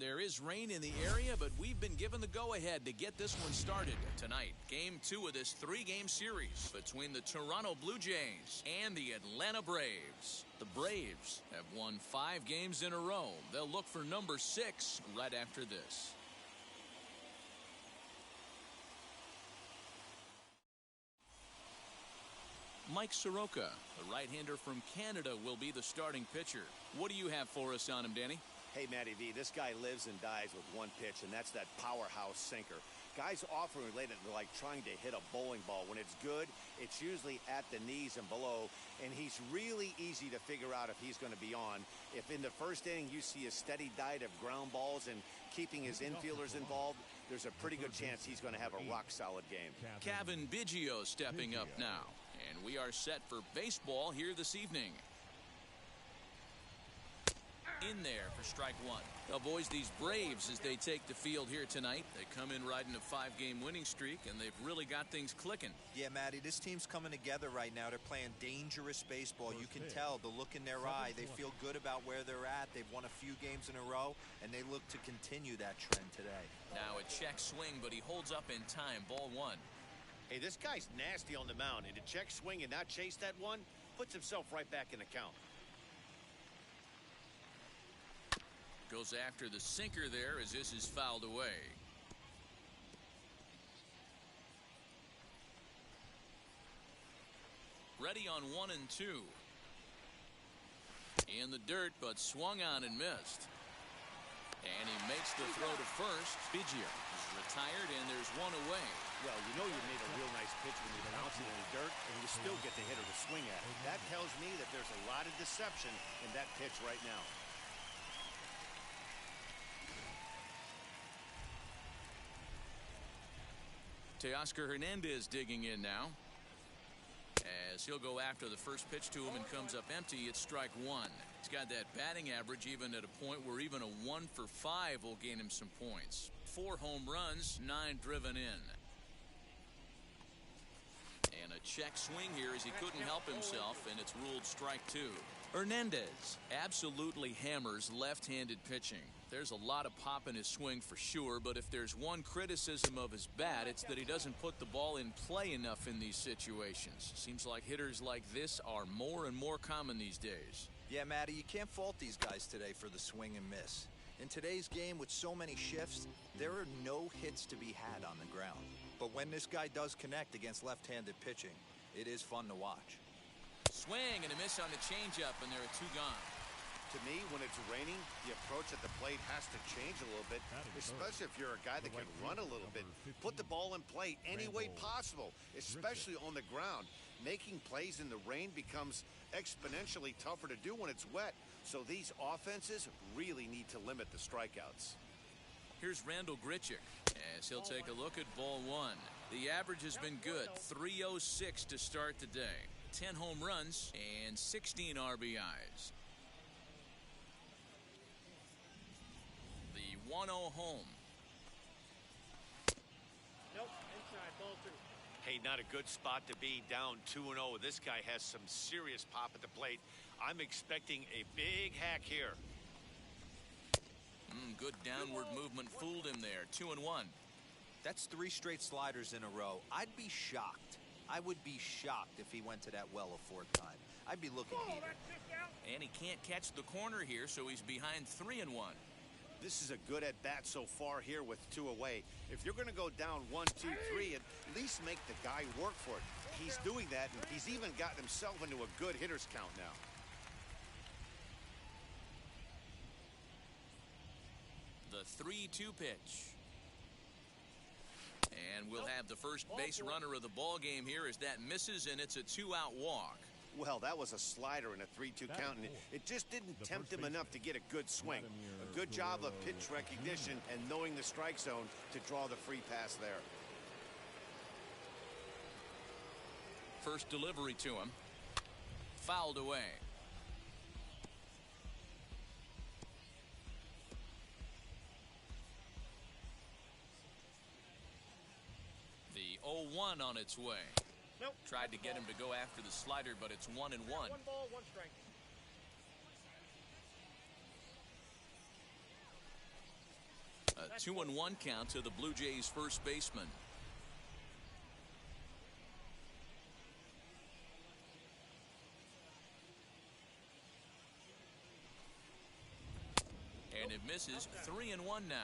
There is rain in the area, but we've been given the go-ahead to get this one started. Tonight, Game 2 of this 3-game series between the Toronto Blue Jays and the Atlanta Braves. The Braves have won 5 games in a row. They'll look for number 6 right after this. Mike Soroka, the right-hander from Canada, will be the starting pitcher. What do you have for us on him, Danny? Hey, Matty V, this guy lives and dies with one pitch, and that's that powerhouse sinker. Guys often relate it to like trying to hit a bowling ball. When it's good, it's usually at the knees and below, and he's really easy to figure out if he's going to be on. If in the first inning you see a steady diet of ground balls and keeping his infielders involved, there's a pretty good chance he's going to have a rock-solid game. Kevin Biggio stepping up now, and we are set for baseball here this evening. In there for strike one. Avoids these Braves as they take the field here tonight. They come in riding a 5-game winning streak, and they've really got things clicking. Yeah, Matty, this team's coming together right now. They're playing dangerous baseball. You can tell the look in their eye. They feel good about where they're at. They've won a few games in a row, and they look to continue that trend today. Now a check swing, but he holds up in time. Ball 1. Hey, this guy's nasty on the mound, and to check swing and not chase that one puts himself right back in the count. Goes after the sinker there as this is fouled away. Ready on 1 and 2. In the dirt, but swung on and missed. And he makes the throw to first. Biggio is retired, and there's one away. Well, you know you made a real nice pitch when you bounce it in the dirt, and you still get the hitter to swing at it. That tells me that there's a lot of deception in that pitch right now. Teoscar Hernandez digging in now, as he'll go after the first pitch to him and comes up empty. It's strike 1. He's got that batting average even at a point where even a 1 for 5 will gain him some points. 4 home runs, 9 driven in. And a check swing here as he couldn't help himself, and it's ruled strike 2. Hernandez absolutely hammers left-handed pitching. There's a lot of pop in his swing for sure, but if there's one criticism of his bat, it's that he doesn't put the ball in play enough in these situations. Seems like hitters like this are more and more common these days. Yeah, Matty, you can't fault these guys today for the swing and miss. In today's game with so many shifts, there are no hits to be had on the ground. But when this guy does connect against left-handed pitching, it is fun to watch. Swing and a miss on the changeup, and there are 2 gone. To me, when it's raining, the approach at the plate has to change a little bit, especially if you're a guy that can run a little bit. Put the ball in play any way possible, especially on the ground. Making plays in the rain becomes exponentially tougher to do when it's wet. So these offenses really need to limit the strikeouts. Here's Randall Grichuk as he'll take a look at ball 1. The average has been good, 306 to start the day. 10 home runs and 16 RBIs. The 1-0 home. Nope, inside, ball 2. Hey, not a good spot to be, down 2-0. This guy has some serious pop at the plate. I'm expecting a big hack here. Good downward movement fooled him there. 2-1. That's 3 straight sliders in a row. I'd be shocked. I would be shocked if he went to that well a 4th time. I'd be looking heated. And he can't catch the corner here, so he's behind 3-1. This is a good at-bat so far here with 2 away. If you're going to go down 1, 2, 3, at least make the guy work for it. He's doing that, and he's even gotten himself into a good hitter's count now. The 3-2 pitch. And we'll have the first base runner of the ball game here as that misses, and it's a 2-out walk. Well, that was a slider in a 3-2 count, and it just didn't tempt him enough to get a good swing. A good job of pitch recognition and knowing the strike zone to draw the free pass there. First delivery to him. Fouled away. The 0-1 on its way. Nope. Tried to get him to go after the slider, but it's 1-1. 1 ball, 1 strike. 2-1 count to the Blue Jays first baseman. And it misses. 3-1 now.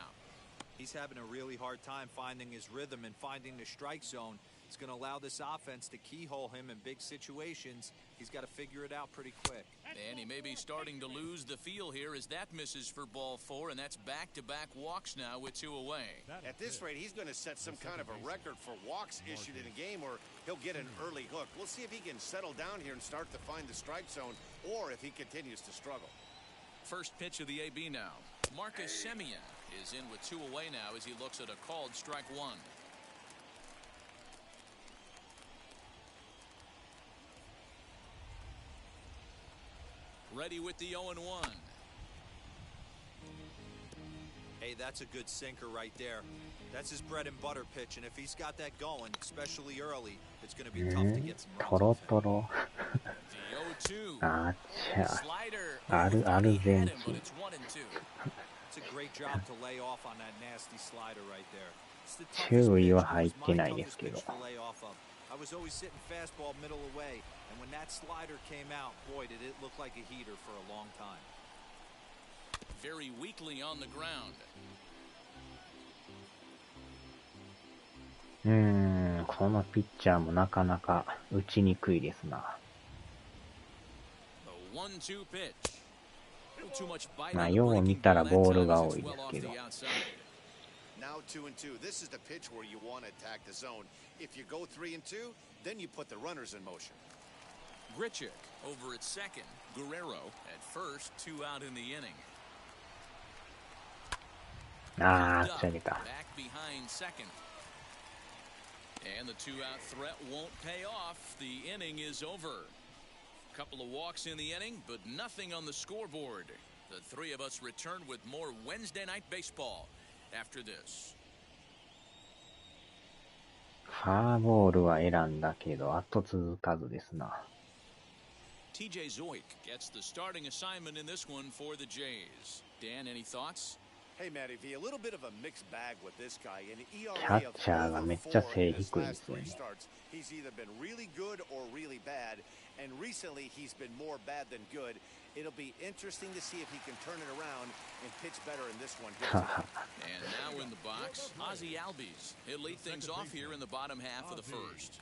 He's having a really hard time finding his rhythm and finding the strike zone. It's going to allow this offense to keyhole him in big situations. He's got to figure it out pretty quick. And he may be starting to lose the feel here as that misses for ball 4, and that's back-to-back walks now with 2 away. At this rate, he's going to set some kind of a record for walks issued in a game, or he'll get an early hook. We'll see if he can settle down here and start to find the strike zone, or if he continues to struggle. First pitch of the AB now. Marcus Semien is in with 2 away now as he looks at a called strike 1. Ready with the 0-1. Hey, that's a good sinker right there. That's his bread and butter pitch, and if he's got that going, especially early, it's going to be tough to get some runs. トロトロ。あっちゃ。アルゼンチン。It's a great job to lay off on that nasty slider right there. 注意は入ってないですけど。I was always sitting fastball middle away, and when that slider came out, boy, did it look like a heater for a long time. Very weakly on the ground. このピッチャーもなかなか打ちにくいですな。まあ、よう見たらボールが多いですけど。Now 2-2. This is the pitch where you want to attack the zone. If you go 3-2, then you put the runners in motion. Grichuk over at second. Guerrero at first. 2 out in the inning. ああ、下げた。Back behind second. And the 2-out threat won't pay off. The inning is over. Couple of walks in the inning, but nothing on the scoreboard. The 3 of us return with more Wednesday night baseball after this. ファーボールは選んだけど、あと続かずですな。TJ Zoik gets the starting assignment in this one for the Jays. Dan, any thoughts? Hey, Matty V, a little bit of a mixed bag with this guy. An ERA of キャッチャーがめっちゃ背低いですよね。 He's either been really good or really bad, and recently he's been more bad than good. It'll be interesting to see if he can turn it around and pitch better in this one. And now in the box, Ozzie Albies. He'll lead things off here in the bottom half of the first.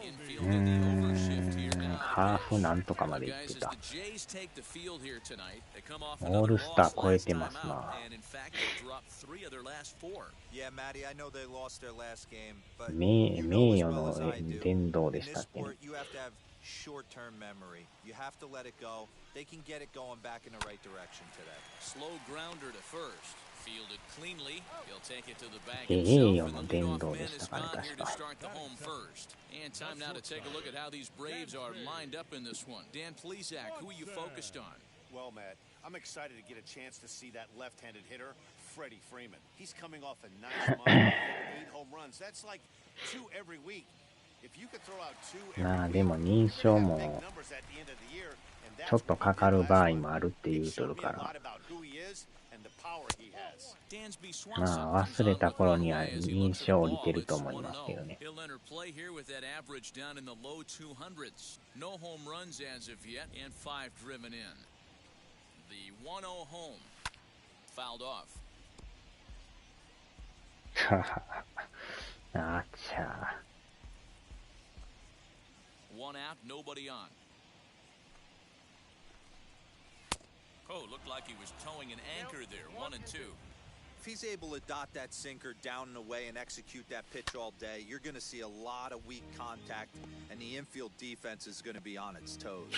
Infield in the overshift here now. ハーフなんとかまで行ってた。 Guys, as the Jays take the field here tonight, they come off オー another ルスタ loss ー超え last て time ますな。 out, and in fact, they dropped 3 of their last 4. Yeah, Matty, I know they lost their last game, but 名誉の殿堂でしたっけね。 you have to have short-term memory. You have to let it go. They can get it going back in the right direction today. Slow grounder to first. Fielded cleanly. He'll take it to the bag 名 himself, 誉 and の the 殿 leadoff 堂 man でし is たかね、 gone here 確 to か。 start the home first. And time now to take a look at how these Braves are lined up in this one. Dan Plesac, who are you focused on? Well, Matt, I'm excited to get a chance to see that left-handed hitter, Freddie Freeman. He's coming off a nice month, 8 home runs. That's like 2 every week. If you could throw out 2 まあ every で week, も認証も big numbers at the end of the year, and ちょっ that's と what か he か did る last 場合 week. もあるって言 It うと showed る me か a ら。 lot about who he is and the power he has. Dansby まあ Swanson 忘れた頃には認証降りてると思いますけどね。 He'll enter play here with that average down in the low 200s. No home runs as of yet, and 5 driven in. The 1-0 home. Fouled off. あっちゃ。 1 out, nobody on. Oh, looked like he was towing an anchor there. 1-2. If he's able to dot that sinker down and away and execute that pitch all day, you're going to see a lot of weak contact, and the infield defense is going to be on its toes.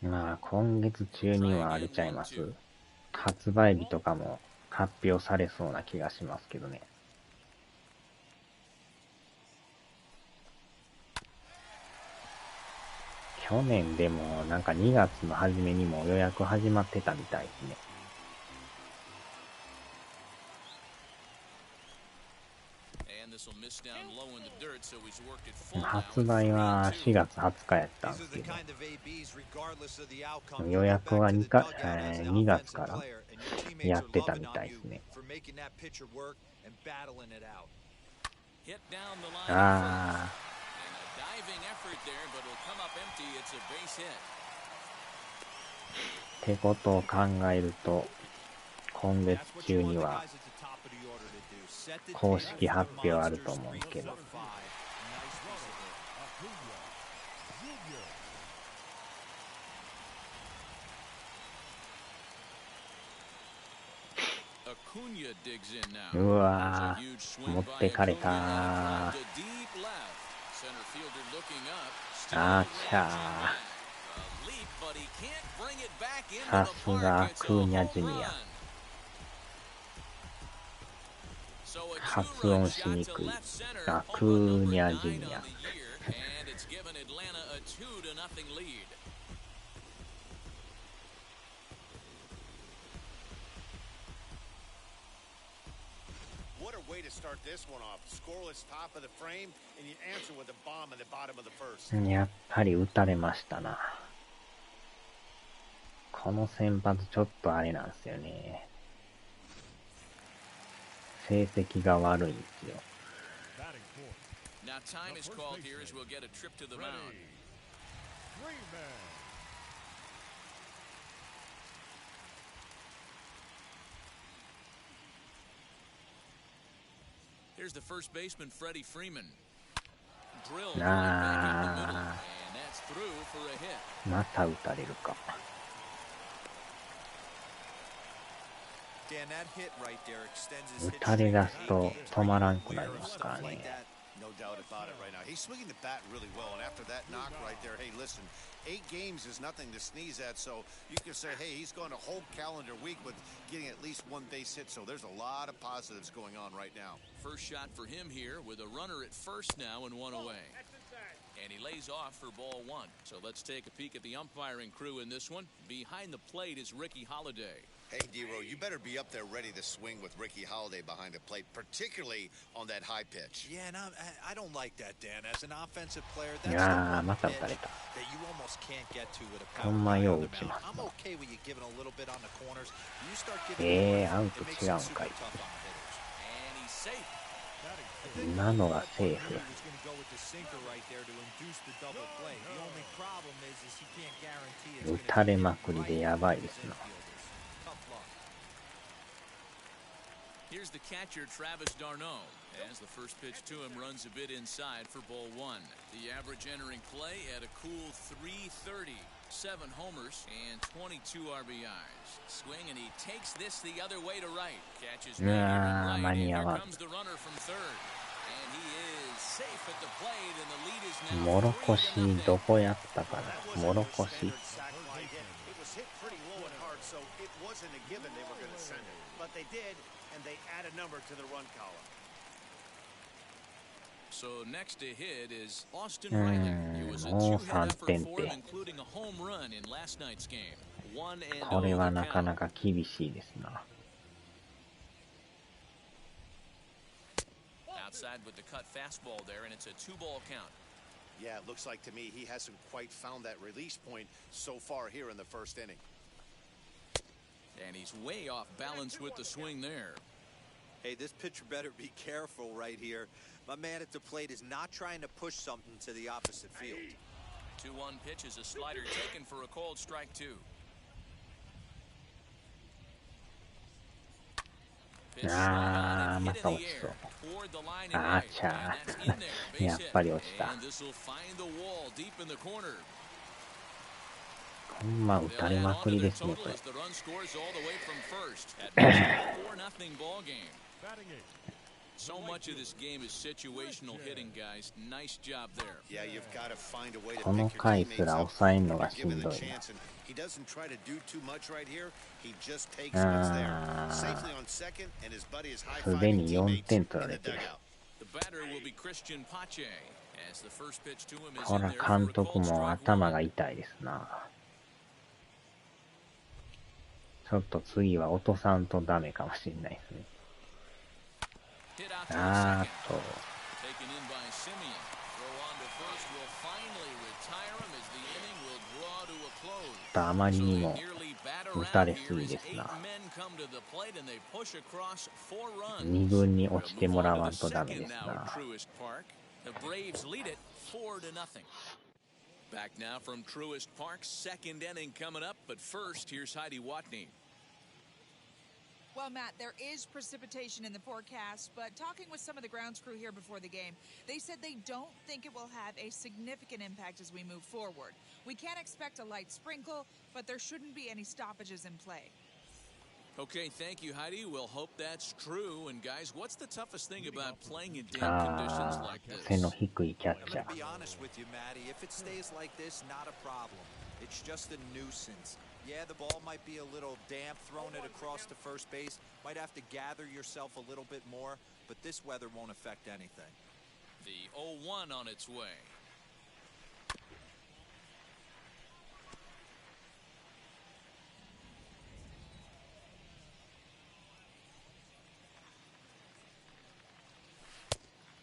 まあ今月中にはあれちゃいます。発売日とかも発表されそうな気がしますけどね。去年でもなんか2月の初めにも予約始まってたみたいですね。発売は4月20日やったんですけど、予約は2月からやってたみたいですね。あー。ってことを考えると、今月中には公式発表あると思うけど。うわー、持ってかれたー。あちゃー。さすがアクーニャジュニア。発音しにくい。アクーニャジュニア。What a way to start this one off. Scoreless top of the frame, and you answer with a bomb in the bottom of the first. やっぱり打たれましたな。この先発ちょっとあれなんですよね。成績が悪いんですよ。Now time is called here as we'll get a trip to the mound. Here's the first baseman, Freddie Freeman. Drilled right back up the middle, and that's through for a hit. また打たれるか。打たれ出すと止まらんくなりますからね。No doubt about it right now. He's swinging the bat really well, and after that knock right there, hey, listen, 8 games is nothing to sneeze at, so you can say, hey, he's gone a whole calendar week with getting at least 1 base hit, so there's a lot of positives going on right now. First shot for him here with a runner at first now and 1 away. And he lays off for ball 1. So let's take a peek at the umpiring crew in this one. Behind the plate is Ricky Holiday. Hey, D-Row, you better be up there ready to swing with Ricky Holiday behind the plate, particularly on that high pitch. Yeah, and I don't like that, Dan. As an offensive player, that's the one pitch that you almost can't get to with a power guy on the mound. I'm okay with you giving a little bit on the corners. You start givingアウト違うんかい。 And he's safe. 今のがセーフ。打たれまくりでやばいですな。Here's the catcher, Travis d'Arnaud, as the first pitch to him runs a bit inside for ball 1. The average entering play at a cool .330. 7 homers and 22 RBIs. Swing and he takes this the other way to right. Catches me here and right. And here comes the runner from third. And he is safe at the plate and the lead is now もろこしどこやったかな。もろこし。 It was hit pretty low and hard, so it wasn't a given they were going to send it. But they did, and they add a number to the run column. So next to hit is Austin Riley. It was a 2-hit effort for him, including a home run in last night's game. これはなかなか厳しいですな。 Outside with the cut fastball there, and it's a 2-ball count. Yeah, it looks like to me he hasn't quite found that release point so far here in the first inning. And he's way off balance with the swing there. Hey, this pitcher better be careful right here. My man at the plate is not trying to push something to the opposite field. 2-1 pitch is a slider taken for a called strike 2. あー、また落ちそう。あーちゃー。やっぱり落ちた。ほんま打たれまくりですね、これ。So much of this game is situational hitting, guys. Nice job there. Yeah, you've got to find a way to この回すら抑えんのがしんどいな。 He doesn't try to do too much right here. He just takes what's there. Safely on second, and his buddy is high-fiving teammates in the dugout. The batter will be Christian Pache as the first pitch to him is こ in ら there for 監 a 督 called も strike 頭 1. が痛いですな。ちょっと次は落とさんとダメかもしれないですね。あーっと。 Taken in by Simeon. Throw on to first will finally retire him as the inning will draw to a close. あまりにも Nearly batter 打たれすぎですな。2軍に落ちてもらわんとダメですな。Back now from Truist Park, second inning coming up, but first, here's Heidi Watney. Well, Matt, there is precipitation in the forecast, but talking with some of the grounds crew here before the game, they said they don't think it will have a significant impact as we move forward. We can't expect a light sprinkle, but there shouldn't be any stoppages in play. Okay, thank you, Heidi. We'll hope that's true. And guys, what's the toughest thing about playing in damp conditions like this? 背の低いキャッチャー。 I'm gonna be honest with you, Maddie. If it stays like this, not a problem. It's just a nuisance. Yeah, the ball might be a little damp, throwing it across to first base. Might have to gather yourself a little bit more, but this weather won't affect anything. The 0-1 on its way.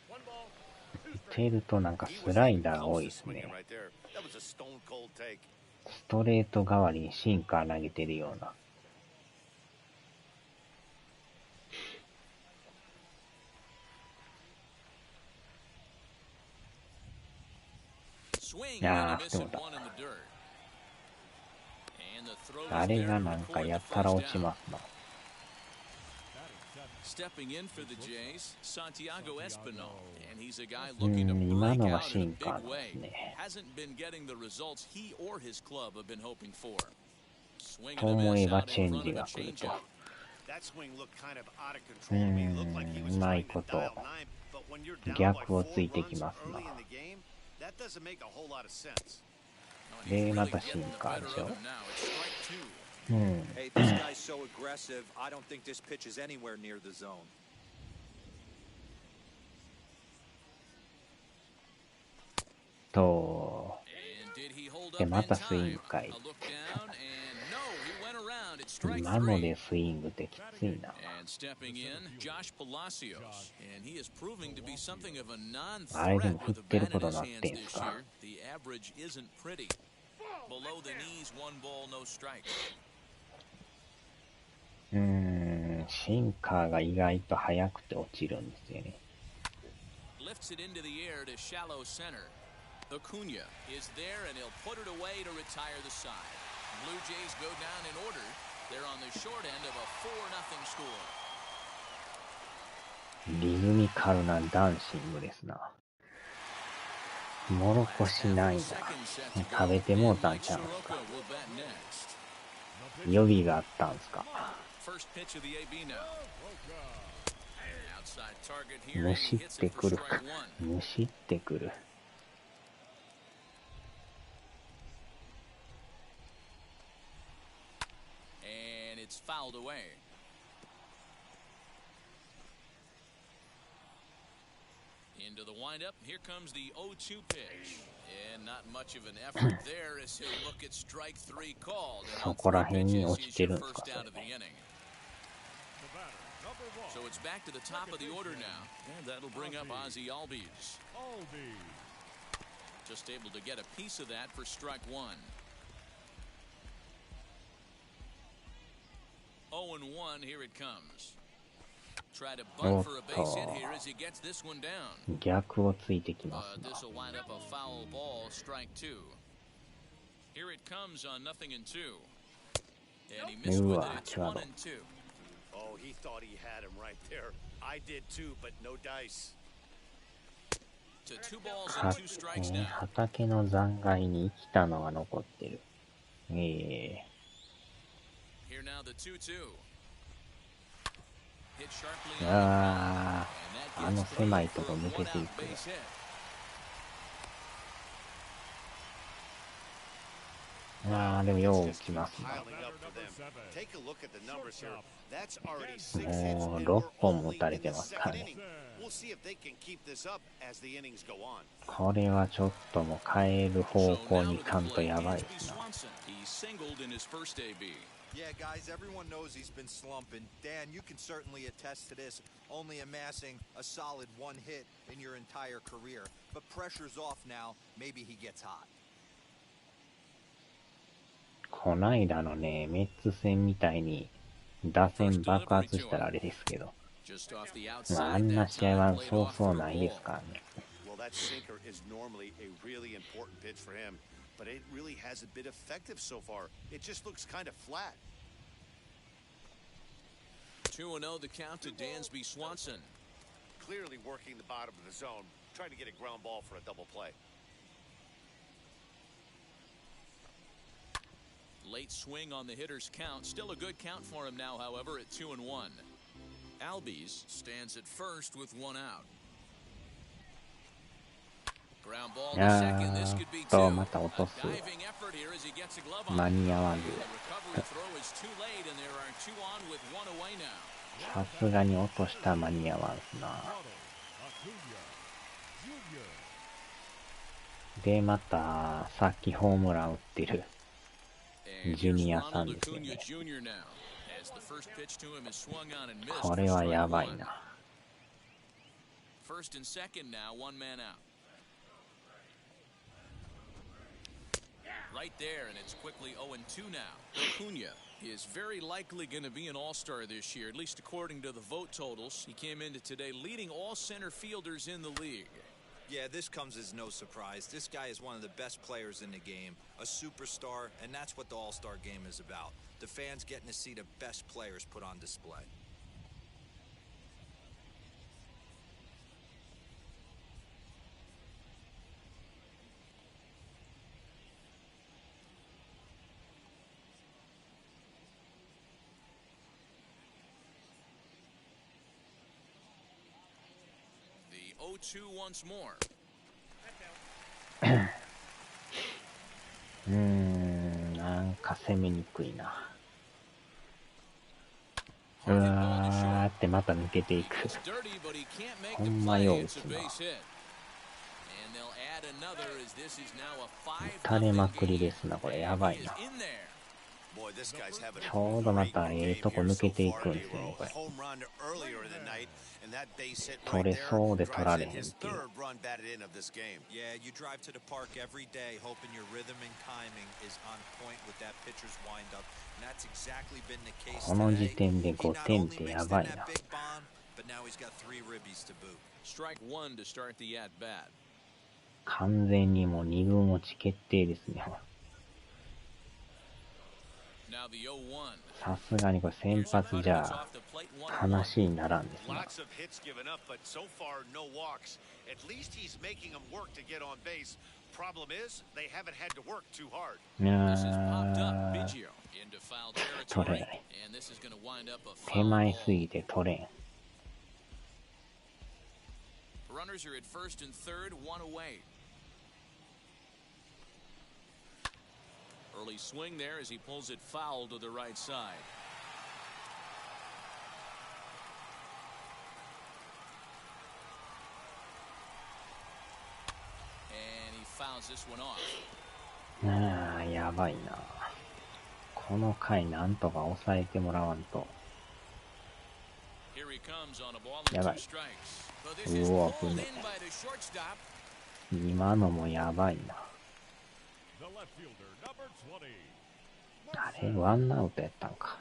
One ball, two 見 strikes. てるとなんかスライダーが多いですね。 That was a stone cold take. ストレート代わりにシンカー投げてるような。Swing い and や a ー、 miss で at もだ。 one in the dirt. And the throw is あれ there が to なんか record や the ったら first 落ち down. ますな。 Stepping in for the Jays, Santiago Espinal, and he's a guy う looking to ん、今 break のが out シ in a ンカ big ーなんです way. ね。 Hasn't been getting the results he or his club have been hoping for. Swing と and a 思え miss ば out チ in ェン front ジ of the が来ると。 changeup. That swing looked kind of out of control to me. It looked like he was うまい trying to こと dial nine, but when you're down by 逆を 4 ついてき runs ますな。 early in the game, that doesn't make a whole lot of sense. Oh, and で、 he's ま really たシン getting the カー better で of しょ。 him now. It's strike two. うん。 Hey, this guy's so aggressive. I don't think this pitch is anywhere near the zone. と、 And did he hold で、 up ま in たスイン time? グかい。 A look down, and no, he went around. It's strike 今の three. でスイングってきついな。 And stepping in, Josh Palacios. And he is proving to be something of a あれで non-threat も振 with っ a てる bat こ in と his なっ hands てん this すか。 year. The average isn't pretty. Below the knees, one ball, no strike. シンカーが意外と速くて落ちるんですよね。 Lifts it into the air to shallow center. Acuna is there, and he'll put it away to retire the side. Blue Jays go down in order. They're on the short end of a 4-0 score. リズミカルなダンシングですな。もろこしないな。食べてもうたんちゃうんすか。予備があったんすか。 First pitch of the AB now. Outside target here. む He しっ hits て it く for る。 strike one. むしってくる。And it's fouled away. Into the windup. Here comes the 0-2 pitch. And not much of an effort there as he'll look at strike three called. And そ on こら three 辺に pitches, 落ち he's て your るんですか、 first そ out れ of the ね。 inning. So it's back to the top of the order now. And that'll bring up Ozzie Albies. Just able to get a piece of that for strike one. 0-1, here it comes. Try to bunt for a base hit here as he gets this one down. 逆をついてきます But な。 this will wind up a foul ball, strike two. Here it comes on 0-2. And he missed with it. It's 1-2. Oh, he thought he had him right there. I did too, but no dice. To 2 balls and 2 strikes now. 畑の残骸に生きたのが残ってる。Here now the 2-2. Hit sharply on the ground, あ and あ、あ that の gets 狭 through いと for こ a 抜けてい 1-out く。 base hit. ああ、でもよう来ますな。 Piling up for them. Take a look at the numbers here. That's already 6 hits, もう and 6 we're 本も only 打たれ in て the ますから second ね。 inning. We'll see if they can keep this up as the innings go on. これはちょっともう変える方 So 向 now に to かん the と plate, やばい Dansby ですな。 Swanson. He singled in his first AB. Yeah, guys, everyone knows he's been slumping. Dan, you can certainly attest to this, only amassing a solid 1 hit in your entire career. But pressure's off now. Maybe he gets hot. こないだのね、メッツ戦みたいに打線爆発したらあれですけど、まあ、あんな試合はそうそうないですからね。Well, that sinker is normally a really important pitch for him, but it really hasn't been effective so far. It just looks kind of flat. 2-0 the count to Dansby Swanson. Clearly working the bottom of the zone, trying to get a ground ball for a double play. Late swing on the hitter's count. Still a good count for him now, however, at 2-1. Albies stands at first with one out. Ground ball to second. This could be two. A diving effort here as he gets a glove on. The recovery throw is too late, and there are two on with one away now. さすがに落とした間に合わんすな。で、また、さっきホームラン打ってるジュニアさんですよね。これはやばいな。First and second now, one man out. Right there, and it's quickly 0-2 now. Acuna is very likely going to be an all-star this year, at least according to the vote totals. He came into today leading all center fielders in the league. Yeah, this comes as no surprise. This guy is one of the best players in the game, a superstar, and that's what the All-Star game is about. The fans getting to see the best players put on display. The 0-2 once more. なんか攻めにくいな。うわーってまた抜けていく。ほんまよう打つな。打たれまくりですな、これやばいな。ちょうどまたとこ抜けていくんですよね、これ。取れそうで取られへんっていう。この時点で5点ってやばいな。完全にもう2軍落ち決定ですね。さすがにこれ先発じゃ話にならんですね。取れない。手前すぎて取れん。Early swing there as he pulls it foul to the right side. And he fouls this one off. やばいな。この回なんとか抑えてもらわんと。やばい。うわ、危ねえ。今のもやばいな。あれワンアウトやったんか。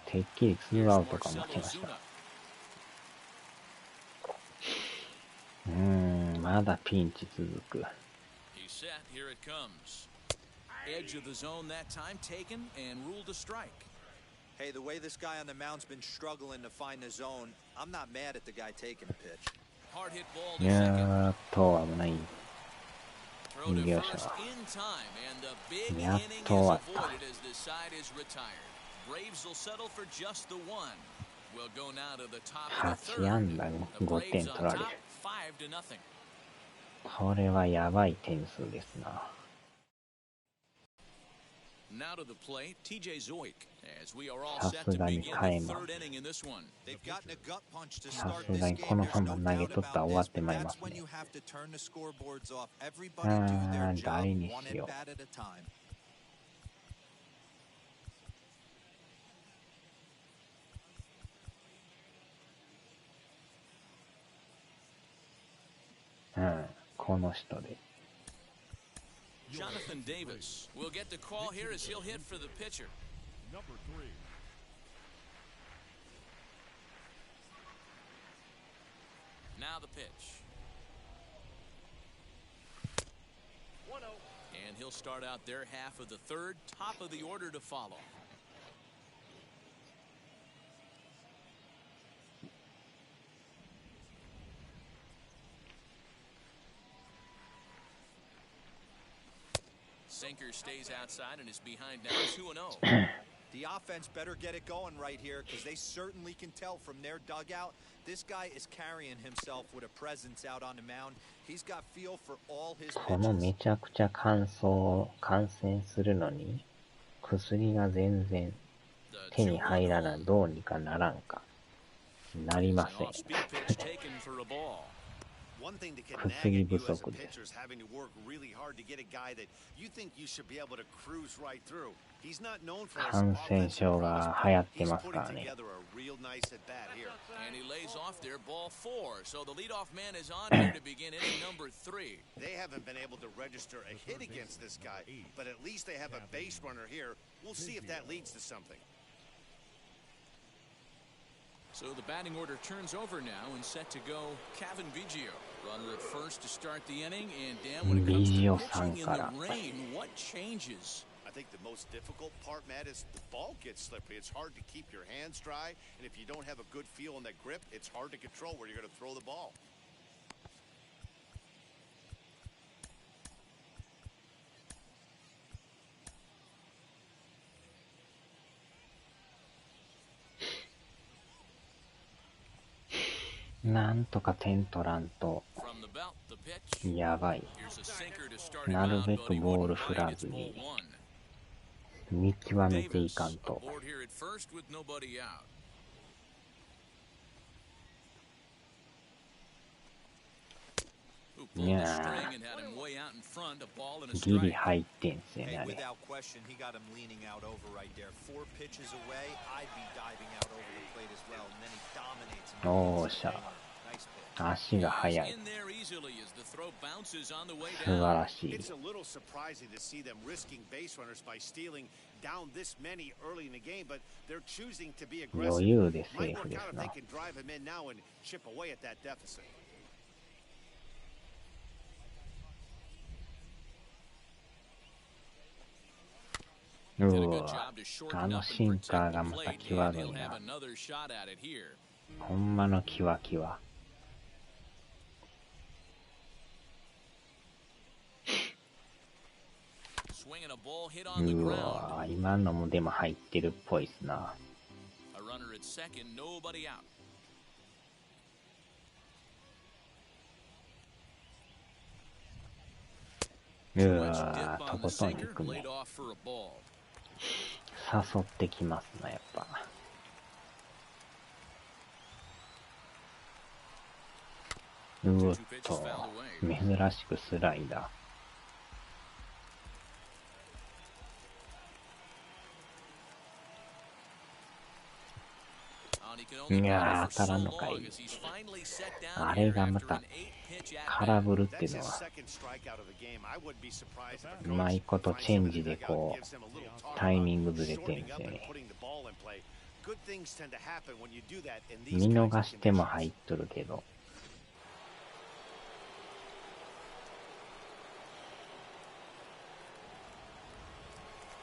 てっきりツーアウトかもしれました。まだピンチ続く。Hey, the way this guy on the mound's been struggling to find the zone, I'm not mad at the guy taking a pitch. いやーっと危ない。逃げました。やっと終わった。8安打5点取られる。これはやばい点数ですな。さすがに耐えます。さすがにこのまま投げとったら終わってまいりますね。誰にしよう。この人で。Jonathan Davis will get the call here as he'll hit for the pitcher. Number 3. Now the pitch. 1-0. And he'll start out their half of the third, top of the order to follow. Sinker stays outside and is behind now 2-0. The offense better get it going right here because they certainly can tell from their dugout. This guy is carrying himself with a presence out on the mound. He's got feel for all his この pitches. めちゃくちゃ感染するのに、薬が全然手に入らない、どうにかならんか。なりません。 One thing that can nag 薬 at 不 you as a 足で。 pitcher is having to work really hard to get a guy that you think you should be able to cruise right through. He's not known for his 感染 offensive 症が prowess, 流行っ but て he's ますか putting らね。 together a real nice at bat here. And he lays off there, ball 4. So the leadoff man is on here to begin inning number 3. They haven't been able to register a hit against this guy, but at least they have a base runner here. We'll see if that leads to something. So the batting order turns over now and set to go Kevin Biggio. Runner at first to start the inning, and Dan, when it comes to Biggio pitching in さんから。 the rain, what changes? I think the most difficult part, Matt, is the ball gets slippery. It's hard to keep your hands dry, and if you don't have a good feel on that grip, it's hard to control where you're going to throw the ball. .なんとか点取らんと From the belt, the pitch. やばい。 Here's a sinker to start him なる out, べ but く he ボール wouldn't 振 bite. ら It's ず ball に 1. 見極めてい Davis かんと。 aboard here at first with nobody out. Who pulled the Yeah. string and had him way out in front, a ball and a ギリ strike. 入ってんすよね、 Hey, あれ。 without question, he got him leaning out over right there. 4 pitches away, I'd be diving out over the plate as well, and then he dominates him. おーしゃ。 Nice pitch. 足が速い。 In there easily as the throw bounces on the way 素晴 down. らしい。 It's a little surprising to see them risking base runners by stealing down this many early in the game, but they're choosing to be aggressive. 余裕でセ Might ーフ work で out す if な they。can drive him in now and chip away at that deficit. う Did a good わ job to shorten あの up シ and ンカー protect が the また plate, 際 and どい he'll have な。 another shot at it here. ほんまのキワキワ。Swinging a ball hit on the う ground. わ今のもでも入ってるっぽいっすな。 A runner at second, nobody out. う Much わ dip と on こ the とん行 sinker, く laid ね。 off for a ball. 誘ってきますな、やっぱ。うおっと、珍しくスライダー。いやー、当たらんのかい。あれがまた、空振るっていうのは、うまいことチェンジでこう、タイミングずれてるんですよね。見逃しても入っとるけど。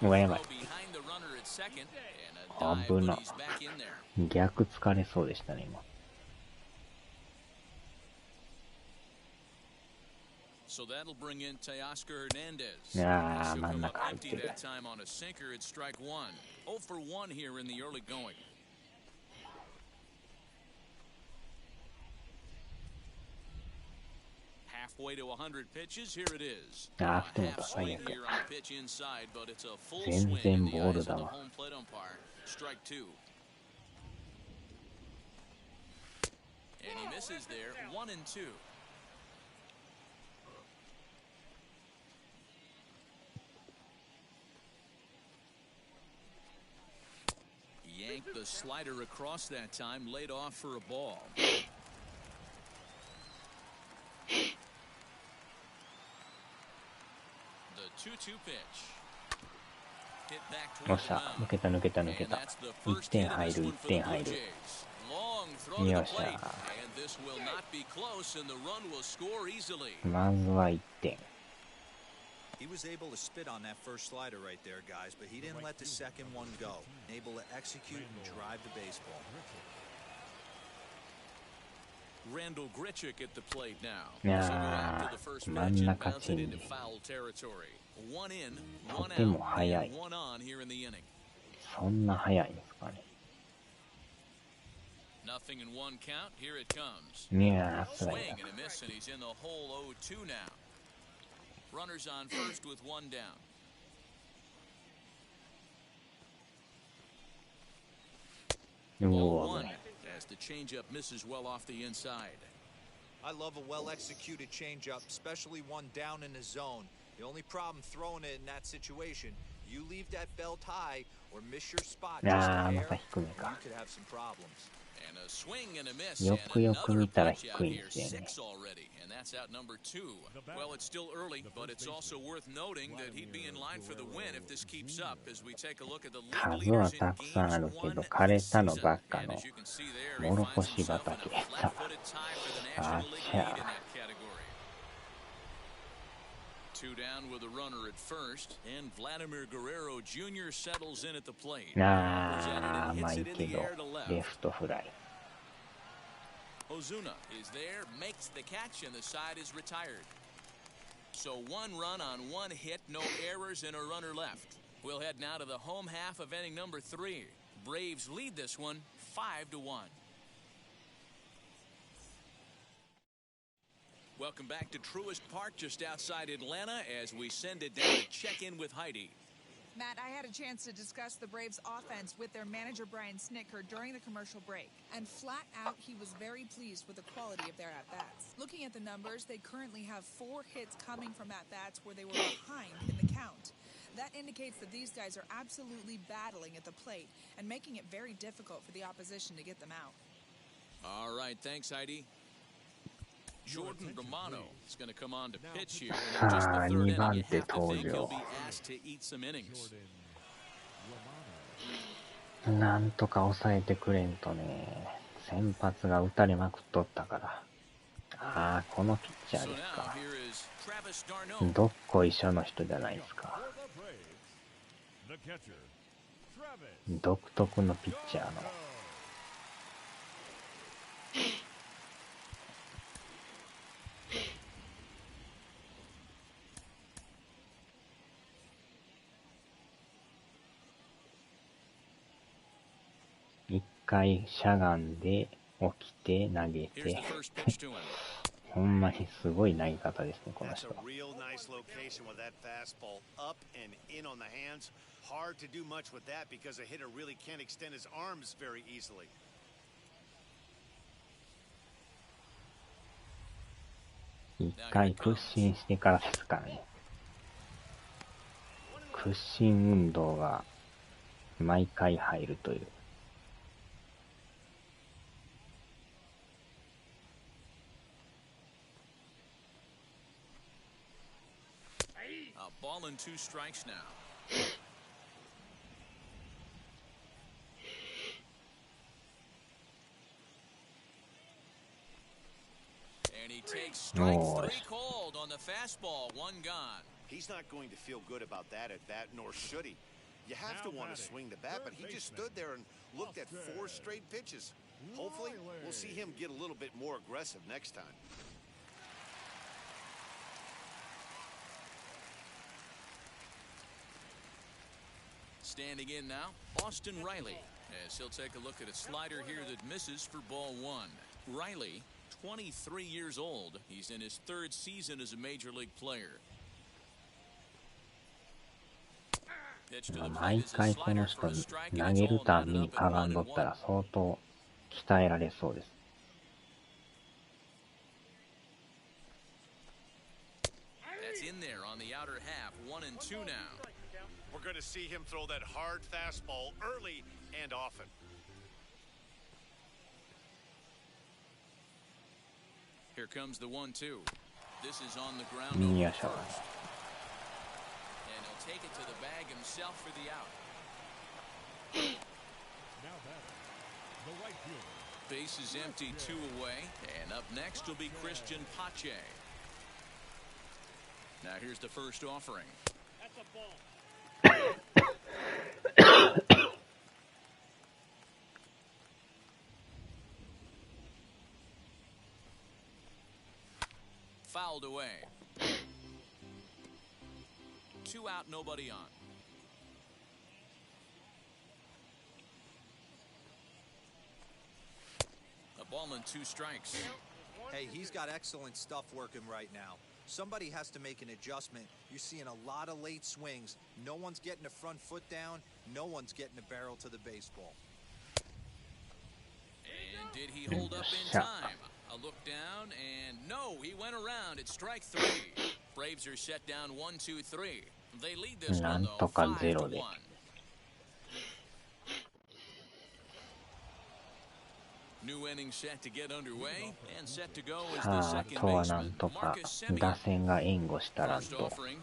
うわ、やばい。危な。逆疲れそうでしたね、今。So that'll bring in Teoscar Hernandez. いやー、 He'll 真ん come 中 up 入っ empty てる。 that time on a sinker at strike 1. 0 for 1 here in the early going. Halfway to 100 pitches, here it is. Ah, A half swing here on the pitch inside, but it's a full 全 swing 然 in the ボー eyes ル of だ the わ。 home plate umpire. Strike 2. And he misses there, 1 and 2. Yanked the slider across that time, laid off for a ball. The よっしゃ、抜けた抜けた抜けた。1点入る、1点入る。よっしゃ。まずは1点。He was able to spit on that first slider right there, guys, but he didn't let the second one go. Able to execute and drive the baseball. Randall Grichuk at the plate now. いやー、真ん中チーム。とても速い。そんな速いんですかね。いやー、スライダー。Runners on first with one down. Ball one as the changeup misses well off the inside. I love a well-executed changeup, especially one down in the zone. The only problem throwing it in that situation, you leave that belt high or miss your spot just a hair, you could have some problems. よくよく見たら低いんですよね。数はたくさんあるけど、枯れたのばっかの諸星畑でした。あちゃ。あー、まあいいけど、レフトフライ。Ozuna is there, makes the catch, and the side is retired. So one run on one hit, no errors, and a runner left. We'll head now to the home half of inning number 3. Braves lead this one 5-1. Welcome back to Truist Park, just outside Atlanta, as we send it down to check in with Heidi. Matt, I had a chance to discuss the Braves' offense with their manager, Brian Snitker, during the commercial break. And flat out, he was very pleased with the quality of their at-bats. Looking at the numbers, they currently have 4 hits coming from at-bats where they were behind in the count. That indicates that these guys are absolutely battling at the plate and making it very difficult for the opposition to get them out. All right, thanks, Heidi. Jordan Romano is going to come on to pitch here in just the third inning. You have to think he'll be asked to eat some innings. なんとか抑えてくれんとね。先発が打たれまくっとったから。ああ、このピッチャーですか。どっこいしょの人じゃないですか。独特のピッチャーの。一回しゃがんで起きて投げてほんまにすごい投げ方ですね、この人。一回屈伸してからですからね。屈伸運動が毎回入るという。Ball and 2 strikes now. And he takes strike 3 called on the fastball, 1 gone. He's not going to feel good about that at bat, nor should he. You have to want to swing the bat, but he just stood there and looked at 4 straight pitches. Hopefully, we'll see him get a little bit more aggressive next time. Standing in now, Austin Riley, as he'll take a look at a slider here that misses for ball 1. Riley, 23 years old. He's in his 3rd season as a major league player. 毎回この人投げるたびにかがんどったら相当鍛えられそうです。That's in there on the outer half, 1-2 now. We're going to see him throw that hard fastball early and often. Here comes the 1-2. This is on the ground over first. take it to the bag himself for the out. Now batting, the right fielder. Base is empty, 2 away, and up next will be Christian Pache. Now here's the first offering. That's a ball. Fouled away. 2 out, nobody on. A ball and 2 strikes. Hey, he's got excellent stuff working right now. Somebody has to make an adjustment. You're seeing a lot of late swings. No one's getting the front foot down. No one's getting the barrel to the baseball. And did he hold up in time? A look down, and no, he went around. It's strike 3. Braves are set down 1-2-3. They lead this one, though, 5-1. New inning set to get underway, and set to go is the second baseman, Marcus Semien. First offering.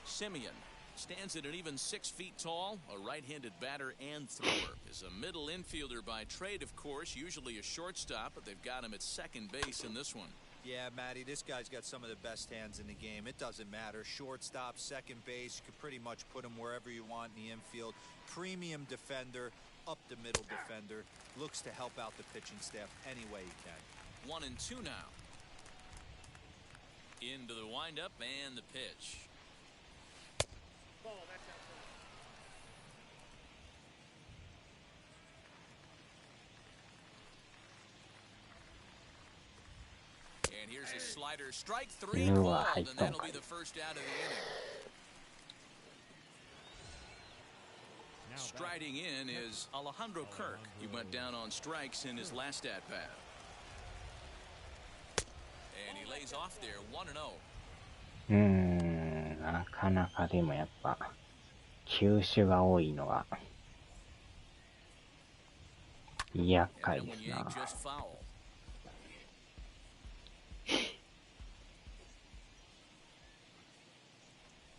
Semien stands at an even 6 feet tall, a right-handed batter and thrower. Is a middle infielder by trade, of course, usually a shortstop, but they've got him at second base in this one. Yeah, Matty, this guy's got some of the best hands in the game. It doesn't matter. Shortstop, second base, you could pretty much put him wherever you want in the infield. Premium defender, up the middle defender. Looks to help out the pitching staff any way he can. 1-2 now. Into the windup and the pitch. Ball, that's outside. And here's a slider. Strike 3 called, and that'll be the first out of the inning. Striding in is Alejandro Kirk. He went down on strikes in his last at-bat. And he lays off there, 1-0. なかなかでもやっぱ球種が多いのが厄介ですな。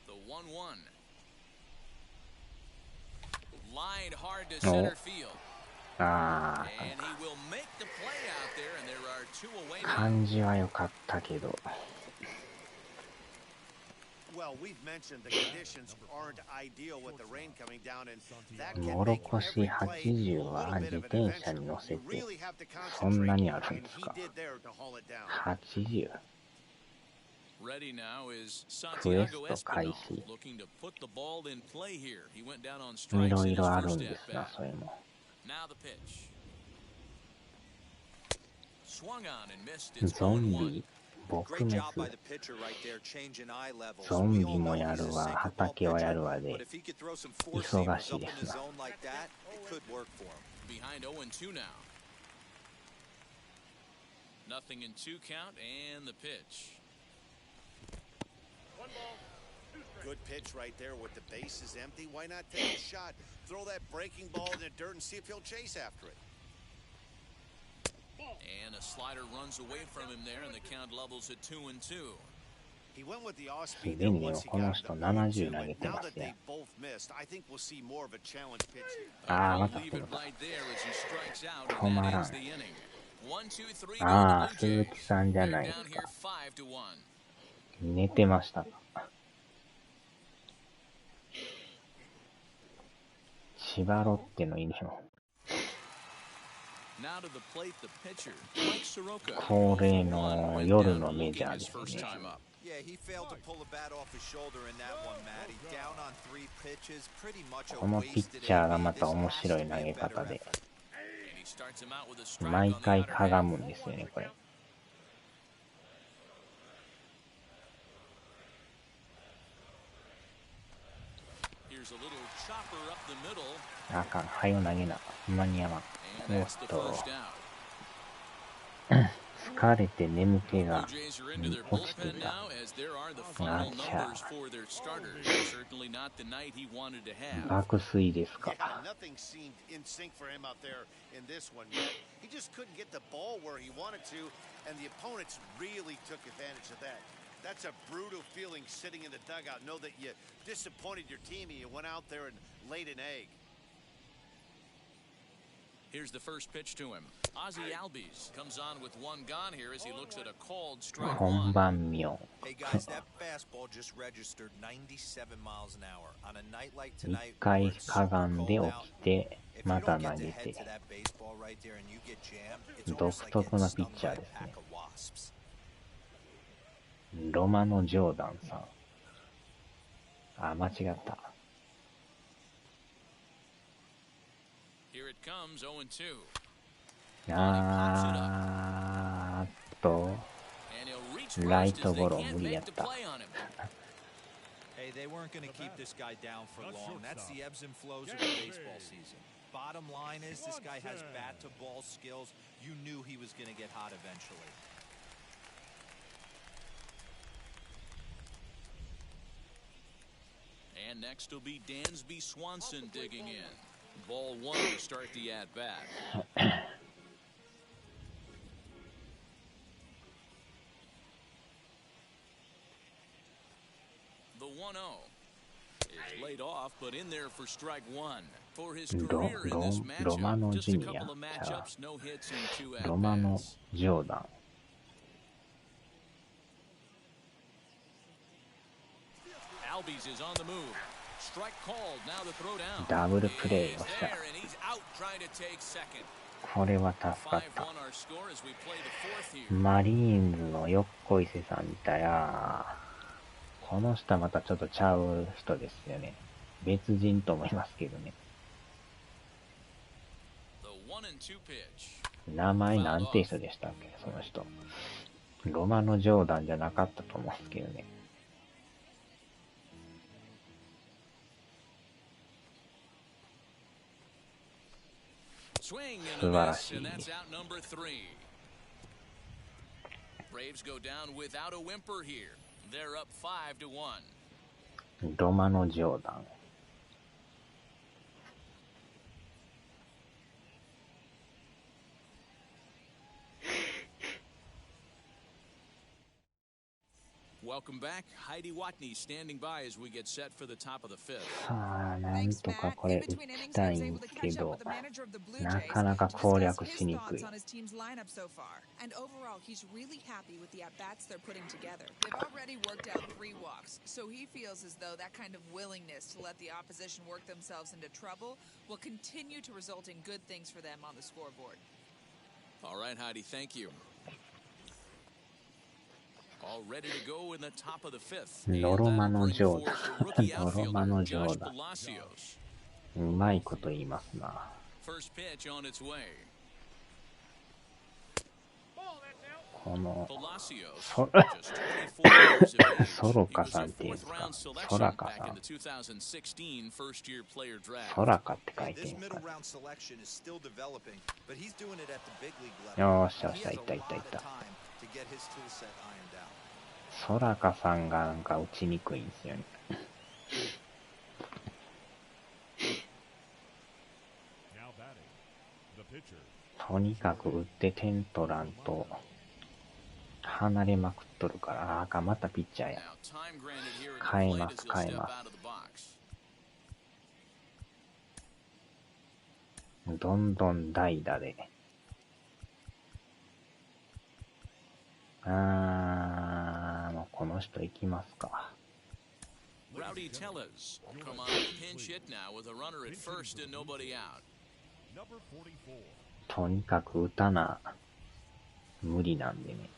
The 1-1. Lined hard to center field. And he will make the play out there, and there are 2 away. 感じは良かったけど。Well, we've mentioned the conditions aren't ideal with the rain coming down, and that can もろ make こし every play 80 は a 自 little bit of 転 an 車に adventure. 乗せ You て really have to そんな concentrate, にあるん and です he か。 did there to haul it down. 80。 Ready now is クエ Santiago スト開 Espinal 始。 looking to put the ball in play here. He went down on い strikes ろ in い his ろあるん first ですな、 at-bat. それも。 Now the pitch. Swung on and missed. It's ゾン 1-1. ビ、撲 Great job by 滅。 the pitcher right there, changing eye levels. ゾン We ビ all も know や he's る a わ、 sinker ball 畑はやる pitcher, わ but で if he could throw some four 忙 seamers し up いで in す the な。 zone like that, it could work for him. Behind 0-2 now. Nothing in 2 count and the pitch. 1 ball, 2 strikes. Good pitch right there with the bases empty. Why not take a shot? Throw that breaking ball in the dirt and see if he'll chase after it. And a slider runs away from him there, and the count levels at 2-2. He went with the off す speed で there に once he この got 人 the 70 0-2, 投げ but て now ま that すや they both missed, I think we'll see more of a challenge pitch here. ああ、ま I'll た leave そ it うだ。 right there as he strikes out, 止 and ま that らん。 ends the inning. 1-2-3 go ああ、 the 鈴 Blue 木 Jays. さんじゃ They're ないで down す here か。 5-1. 寝てましたか。千葉ロッテのユニフォーム。 Now to the plate, the pitcher, Mike Soroka. 恒例の夜のメジャーですね。 Yeah, he failed to pull the bat off his shoulder in that one, Matty. Down on 3 pitches, pretty much a このピッ wasted チャーが AB. また This 面 has 白 to い be 投 a げ better 方で effort. And he starts him out with a strike 毎 on the 回 outer か half. がむんですよね、これ。 Here's a little chopper up the middle. あかん、はよ投げな。間に合わん。 And おっ that's the と、 first out. 疲れて眠気 Blue が Jays are into their 落ちて bullpen た。 now as there are the final Gotcha. numbers for their starters. Certainly not the night he wanted to have. 爆睡ですか。 Yeah, nothing seemed in sync for him out there in this one yet. He just couldn't get the ball where he wanted to, and the opponents really took advantage of that. That's a brutal feeling sitting in the dugout. Know that you disappointed your team and you went out there and laid an egg. Here's the first pitch to him. Ozzie Albies comes on with one gone here as he looks at a called strike 本 one. 番妙。 Hey guys, that fastball just registered 97 miles an hour on a night like 一 tonight. 回 where it's か super がんで cold 起 out. きて、 If ま you た don't 投 get げ to head て、 to that baseball right there and you get jammed, it's 独 almost like 特 getting なピ stung ッチャ by ー a ですね。 pack of wasps. ロマノ・ジョーダンさん。あ、間違った。Here it comes, 0-2. あーっと、 And he'll reach ライ first ト as they ゴロ can't 無理や make っ the た。 play on him. Hey, they weren't going to keep this guy down for Not long. That's shortstop. the ebbs and flows of the baseball season. Bottom line is, this guy has bat-to-ball skills. You knew he was going to get hot eventually. And next will be Dansby Swanson digging in. Ball one to start the at-bat. The 1-0 is laid off, but in there for strike one. For his career in this matchup, just a couple of matchups, no hits and two ロマノ・ at-bats. ジョーダン。 Albies is on the move. Strike called. Now the throw down. ダブルプレー Is をした。 there, and he's out trying to take second. これは助かっ 5-1 た。 our score as we play the fourth here. マリーンズのよっこいせさん見たら、この人はまたちょっとちゃう人ですよね。別人と思いますけどね。 The 1-2 pitch. 名前なんて人でしたっけ、その人。ロマノ・ジョーダンじゃなかったと思うんですけどね。 Swing and 素 a 晴ら miss, しい。 and that's out number 3. Braves go down without a whimper here. They're up 5-1. ロマノ・ジョーダン。 Welcome back. Heidi Watney standing by as we get set for the top of the fifth. さあ、なん Thanks, とか Matt. こ In れ打ち between innings, た I い was ん able で to すけ catch up ど、 with the manager of the Blue な Jays かなか to 攻 discuss 略 his しにく thoughts い。 on his team's lineup so far. And overall, he's really happy with the at-bats they're putting together. They've already worked out 3 walks, so he feels as though that kind of willingness to let the opposition work themselves into trouble will continue to result in good things for them on the scoreboard. All right, Heidi, thank you. All ready to go in the top of the fifth. ノロマノ・ジョー The ダ rookie ン。ノロマノ・ outfielder, ジョ Josh ーダン。 Palacios. うまいこと言いますな。 First pitch on its way. この、 Palacios, そ just 24 years of age. ソロ He カ was さ a んっていうんですか。 fourth-round ソ selection ラカ back さ in ん。 the 2016 first-year player draft. ソラカって書い Hey, て this るんですか。 middle round selection is still developing, but he's doing it at the big league level. よーしよ He し、 has い a ったい lot ったい of った time to get his tool set ironed out. ソラカさんがなんか打ちにくいんですよね。 Now batting, the pitcher. とにかく打って点取らんと離れまくっとるから、あかん、またピッチャーや。 Now, time granted here at the 変え plate ま as す、 he'll 変え step ま out of the box. す。どんどん代打で。もうこの人行きますか。 Rowdy Tellez will come on a pinch hit now with a runner at first and nobody out. Number 44. とにかく打たな無理なんでね。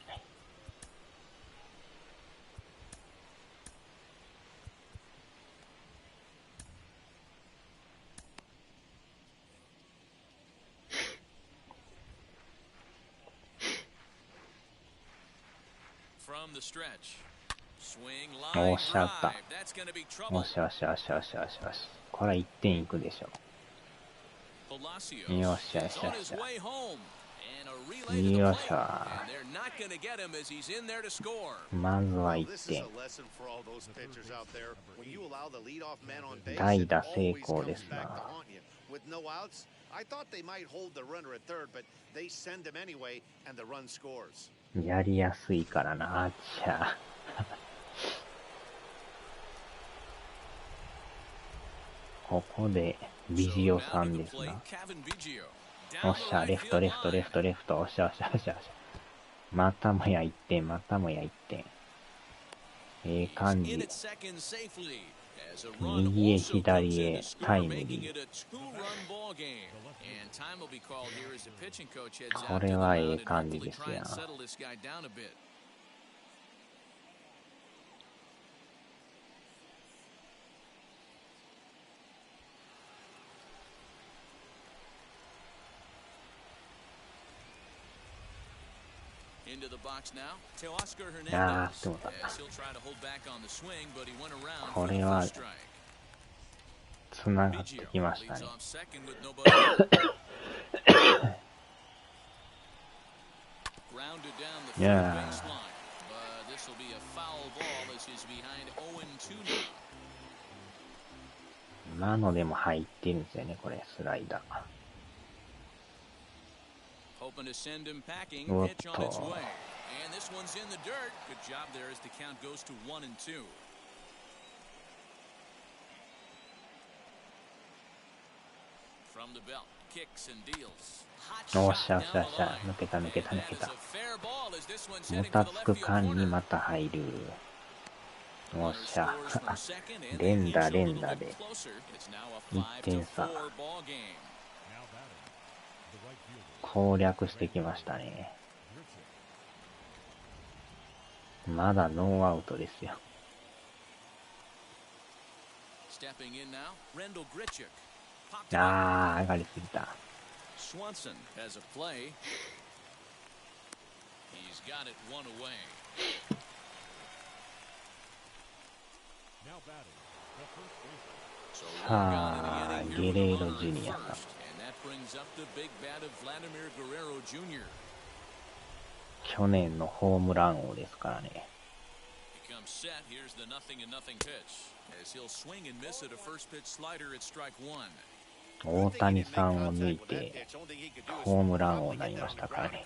From the stretch. Swing お line っしゃった drive. That's going to be よ trouble. しよしよしよしよしよし。これは1点いくでしょ。 Palacios よっしゃよ is しよ on っ his しゃ。 way home. And a relay to the よっ plate. しゃ。 And they're not going to get him as he's in there to score. まずは Well, 1 this is 点。 a lesson for all those pitchers out there. When you allow the leadoff man on base, 代 it 打成 always 功 comes です back な。 to haunt you. With no outs, I thought they might hold the runner at third, but they send him anyway, and the run scores. やりやすいからな、あっちゃ。ここでビジオさんですな。おっしゃ、レフト、レフト、レフト、レフト、おっしゃ、おっしゃ、おっしゃ、おっしゃ。またもや1点、またもや1点。ええ感じ。右へ左へタイムリー。これはええ感じですやん。あー、でもこれはつながってきましたね。いや今のでも入ってるんですよね、これスライダー。おっと。おっしゃおっしゃおっしゃ、抜けた抜けた抜けた。もたつく間にまた入る。おっしゃ、連打連打で1点差攻略してきましたね。まだノーアウトですよ。あー、上がりすぎた。さあ、ゲレーロジュニアさん。去年のホームラン王ですからね。大谷さんを抜いてホームラン王になりましたからね。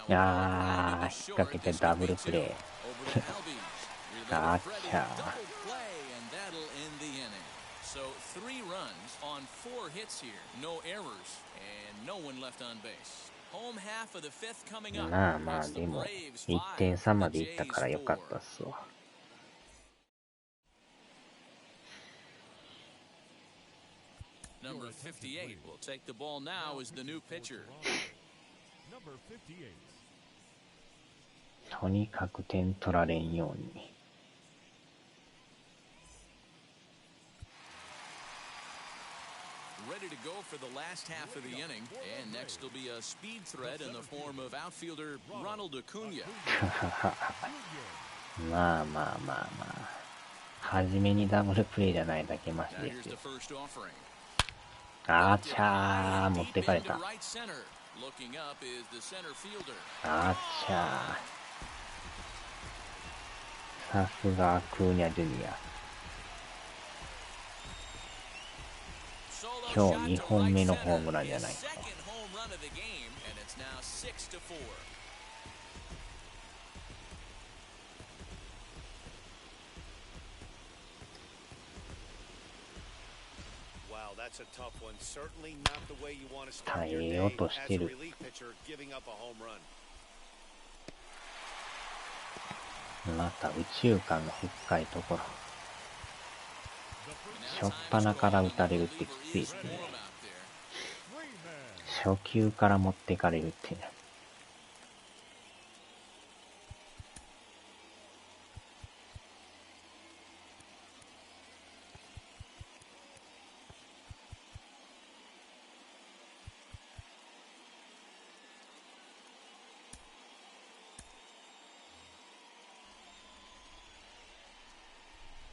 いやー、引っ掛けてダブルプレー。あっちゃー。まあまあ、でも1点差までいったからよかったっすわ。とにかく点取られんように。Ready to go for the last half of the inning, and next will be a speed threat in the form of outfielder Ronald Acuna. まあまあまあまあ。初めにダブルプレイじゃないだけマシですよ。あーちゃー、持ってかれた。あーちゃー。さすがアクーニャジュニア。今日2本目のホームランじゃないですか。耐えようとしてる。また宇宙間の深いところ。初っ端から打たれるってきついですね。初球から持ってかれるってね。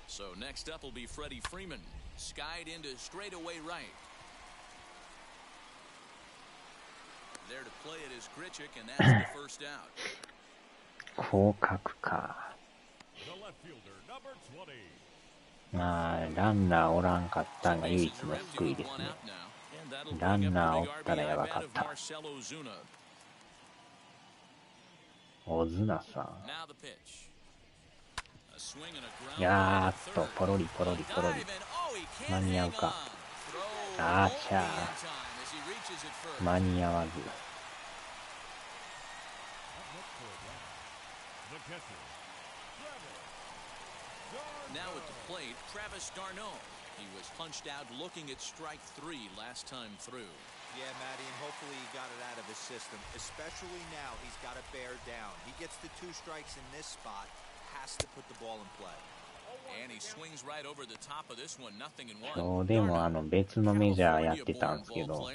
So next up will be Freddie Freeman, skied into straightaway right. There to play it is Grichuk, and that's the first out. 降格か。まあランナーおらんかったんが唯一の救いですね。ランナーおったらやばかった。オズナさん。ポロリポロリポロリ。間に合うか。あーちゃー。間に合わず。Now at the plate, Travis d'Arnaud. He was punched out looking at strike 3 last time through. Yeah, Matty, and hopefully he got it out of his system. Especially now, he's got to bear down. He gets the 2 strikes in this spot, has to put the ball in play. And he swings right over the top of this one, nothing in one. 今日でも別のメジャーやってたんですけど、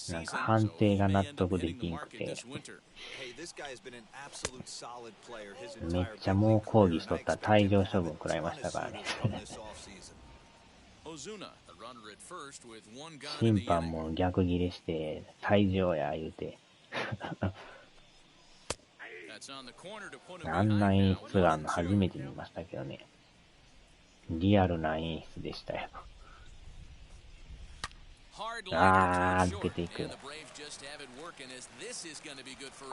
なんか判定が納得できんくて、めっちゃもう抗議しとったら退場処分食らいましたからね。審判も逆ギレして退場や言うて。あんな演出があるの初めて見ましたけどね。リアルな演出でしたよ。抜けていく。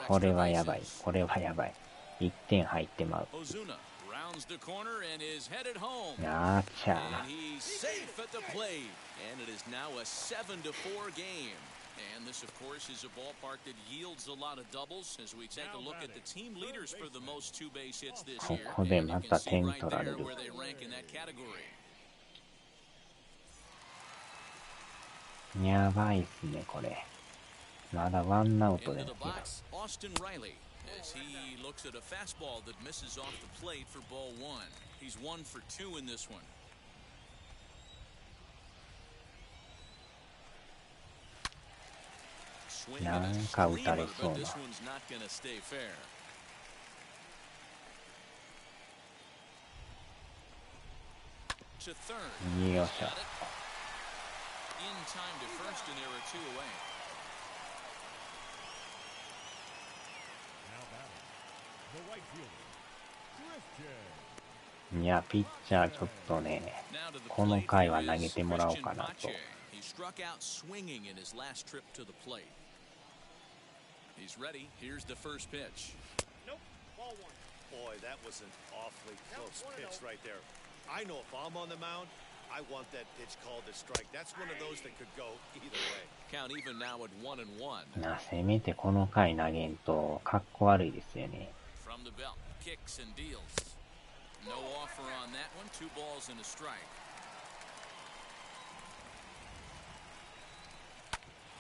これはやばい。これはやばい。1点入ってまう。あーちゃー。And this, of course, is a ballpark that yields a lot of doubles as we take a look at the team leaders for the most 2-base hits this year. ここでまた点取られる。やばいっすね、これ。まだワンアウトですけど。Austin Riley, as he looks at a fastball that misses off the plate for ball 1. He's 1 for 2 in this one. なんか打たれそうな。よっしゃ。いや、ピッチャーちょっとね、この回は投げてもらおうかなと。He's ready. Here's the first pitch. Nope. Ball 1. Boy, that was an awfully close pitch right there. I know if I'm on the mound, I want that pitch called a strike. That's one of those that could go either way. Count even now at 1-1. な、せめてこの回投げんとかっこ悪いですよね。From the belt, kicks and deals. No offer on that one. 2 balls and a strike.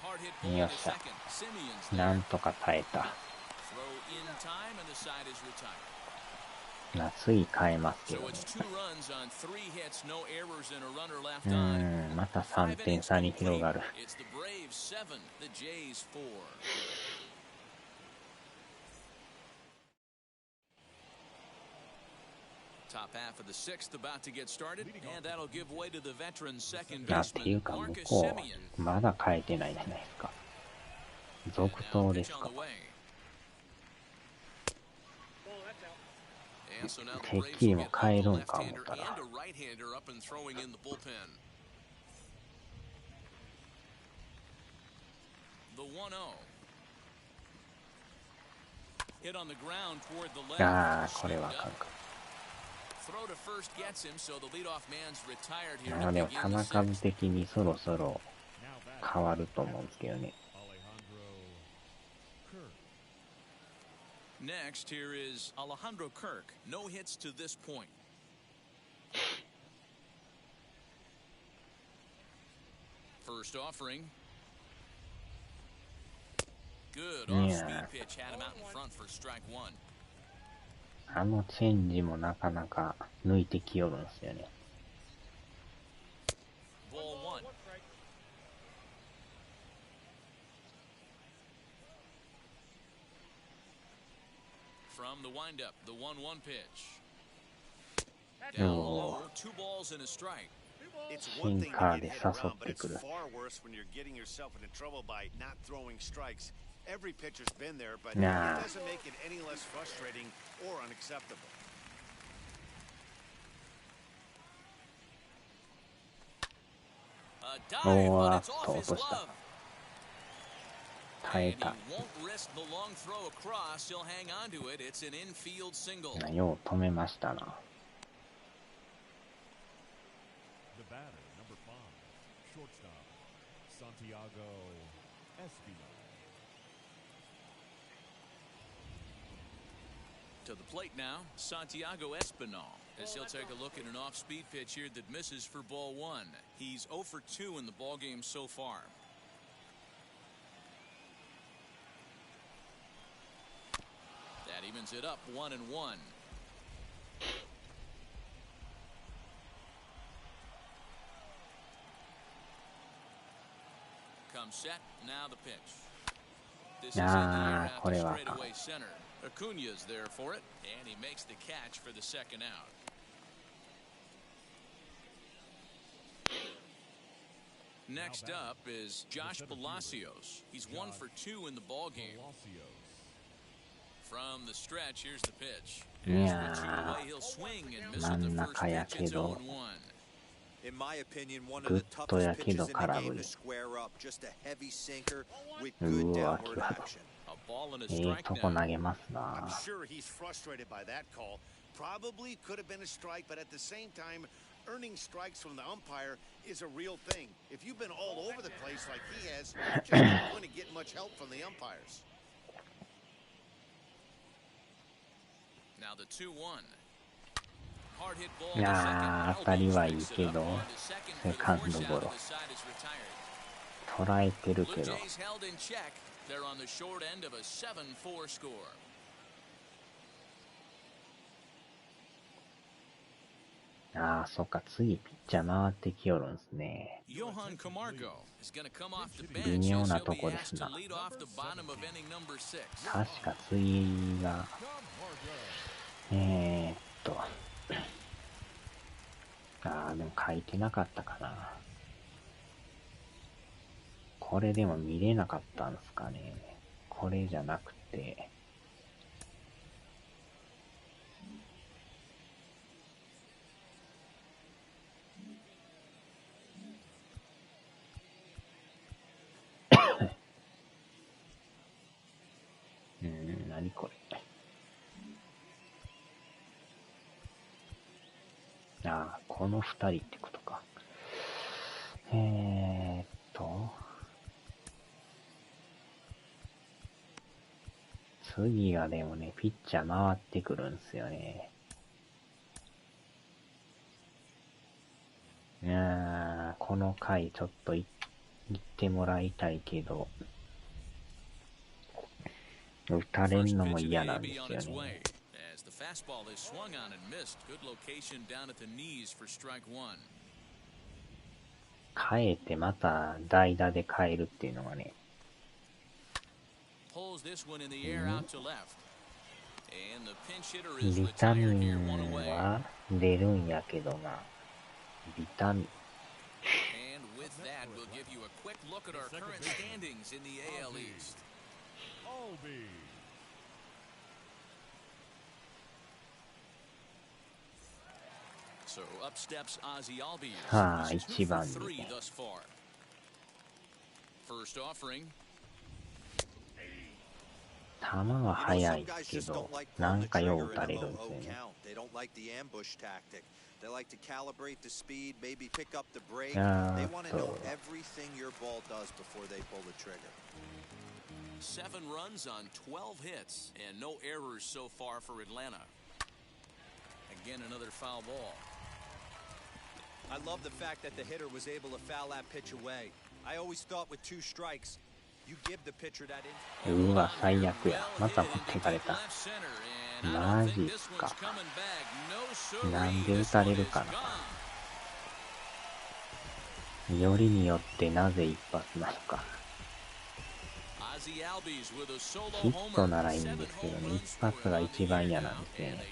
Hard hit ball to second. Simeon's なんとか耐えた。throw in time and the side is retired. 夏い変えますけど So ね。it's 2 runs on 3 hits, no errors and a runner left on. また3点差に広がる。It's the Braves 7, the Jays 4. Top half of the 6th about to get started, and that'll give way to the veteran second っていう baseman か向 Marcus こ Semien. うまだ変えてないじゃないですか。続投ですか。てっきりも変えるんか思ったら。ああ、これはあかんか。まあでも球数的にそろそろ変わると思うんですけどね。Next, here is Alejandro Kirk. No hits to this point. First offering. Good off-speed pitch had him out in front for strike 1. あのチェンジもなかなか抜いてきよるんですよね。Ball 1. From the windup, the 1-1 pitch. Down low, 2 balls and a strike. It's one thing to get hit around, but it's far worse when you're getting yourself into trouble by not throwing strikes. Every pitcher's been there, but it doesn't make it any less frustrating or unacceptable. A dive, お but ー it's っと off 落 his とした。 glove. 耐え And he た。 won't risk the long throw across. He'll hang on to it. It's an infield single. よう止めましたな。The batter, number 5, shortstop, Santiago Espinal. To the plate now, Santiago Espinal, as he'll take a look at an off-speed pitch here that misses for ball one. He's 0 for 2 in the ballgame so far. That evens it up 1-1. Comes set, now the pitch. This is in the air out to straightaway center. Acuña's there for it, and he makes the catch for the second out. Next up is Josh Palacios. He's 1 for 2 in the ballgame. From the stretch, here's the pitch. He'll swing and miss with the first pitch. It's 0-1. In my opinion, one of the toughest pitches in the game to square up. Just a heavy sinker with good downward action. A ball and a strike now. I'm sure he's frustrated by that call. Probably could have been a strike, but at the same time, earning strikes from the umpire is a real thing. If you've been all over the place like he has, you're just not going to get much help from the umpires. Now the 2-1. いやー、当たりはいいけど、セカンドゴロ。捉えてるけど。ああ、そっか、次ピッチャー回ってきよるんすね。微妙なとこですな。確か次が、ああ、でも書いてなかったかな。これでも見れなかったんすかね。これじゃなくて。何これ。ああ、この二人ってことか。次がでもね、ピッチャー回ってくるんすよね。この回ちょっと行ってもらいたいけど、打たれんのも嫌なんですよね。変えてまた代打で変えるっていうのがね。ビタミンは出るんやけどな。ビタミン。はあ、一番に。球は速いけど、なんかよう打たれるんですよね。They like to calibrate the speed, maybe pick up the break. They want to know everything your ball does before they pull the trigger. 7 runs on 12 hits and no errors so far for Atlanta. Again, another foul ball. I love the fact that the hitter was able to foul that pitch away. I always thought with 2 strikes, you give the pitcher that in. うわ、最悪や。また持ってかれた。マジっすか。なんで打たれるかな。よりによってなぜ一発なのか。ヒットならいいんですけどね、一発が一番嫌なんですよね。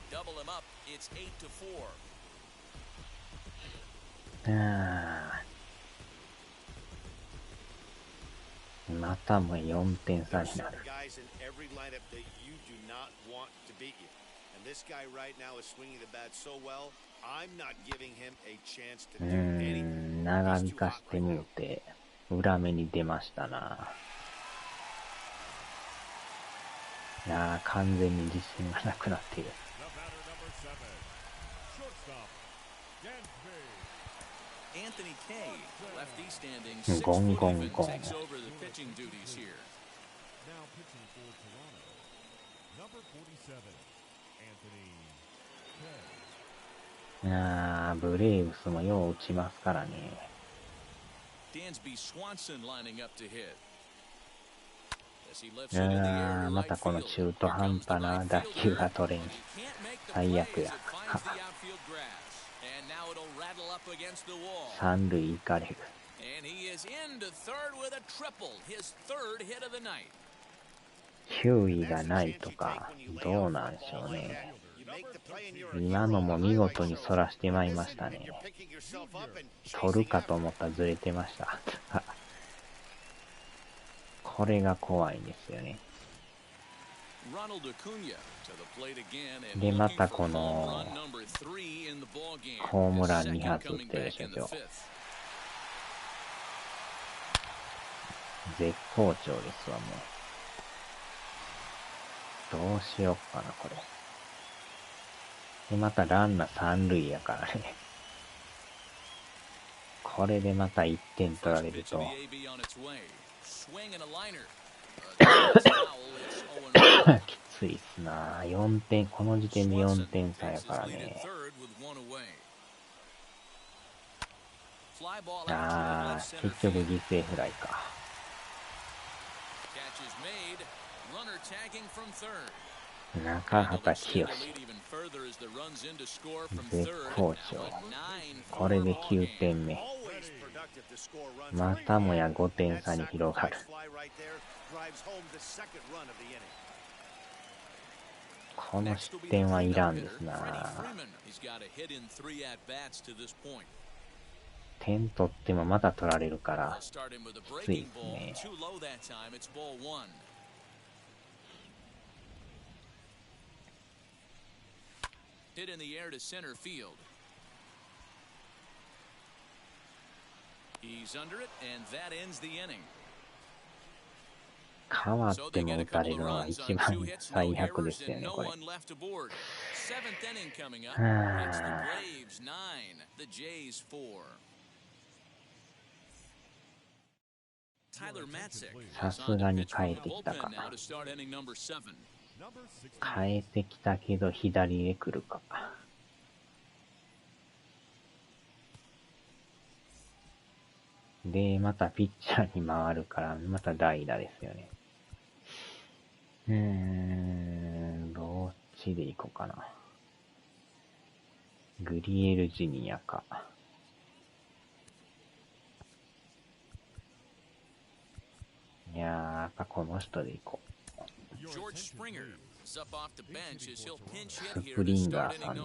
またも4点差になる。長引かしてもうて、裏目に出ましたな。いやー、完全に自信がなくなっている。ゴンゴンゴン。いやー、ブレーブスもよう打ちますからね。いやー、またこの中途半端な打球が取れん。最悪や。三塁行かれる。球威がないとか、どうなんでしょうね。今のも見事にそらしてまいりましたね。取るかと思ったらずれてました。これが怖いんですよね。で、またこの、ホームラン2発打ってるでしょ、今日。絶好調ですわ、もう。どうしよっかな、これ。で、またランナー三塁やからね。これでまた1点取られると。きついっすな。4点、この時点で4点差やからね。あー、結局犠牲フライか。中畑清。絶好調。これで9点目。またもや5点差に広がる。この失点はいらんですな。点取ってもまた取られるからきついですね。Hit in the air to center field. He's under it, and that ends the inning. 変わっても打たれるのが一番最悪ですよね、これ。さすがに変えてきたか。変えてきたけど左へ来るか。で、またピッチャーに回るから、また代打ですよね。どっちで行こうかな。グリエルジュニアか。いやー、やっぱこの人で行こう。スプリンガーさん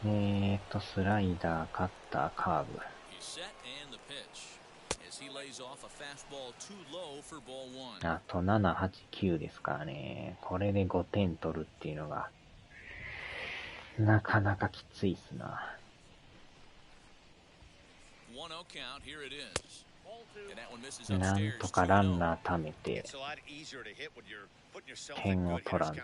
ね。スライダー、カッター、カーブ。あと7、8、9ですからね。これで5点取るっていうのが、なかなかきついっすな。なんとかランナー貯めて点を取らんと。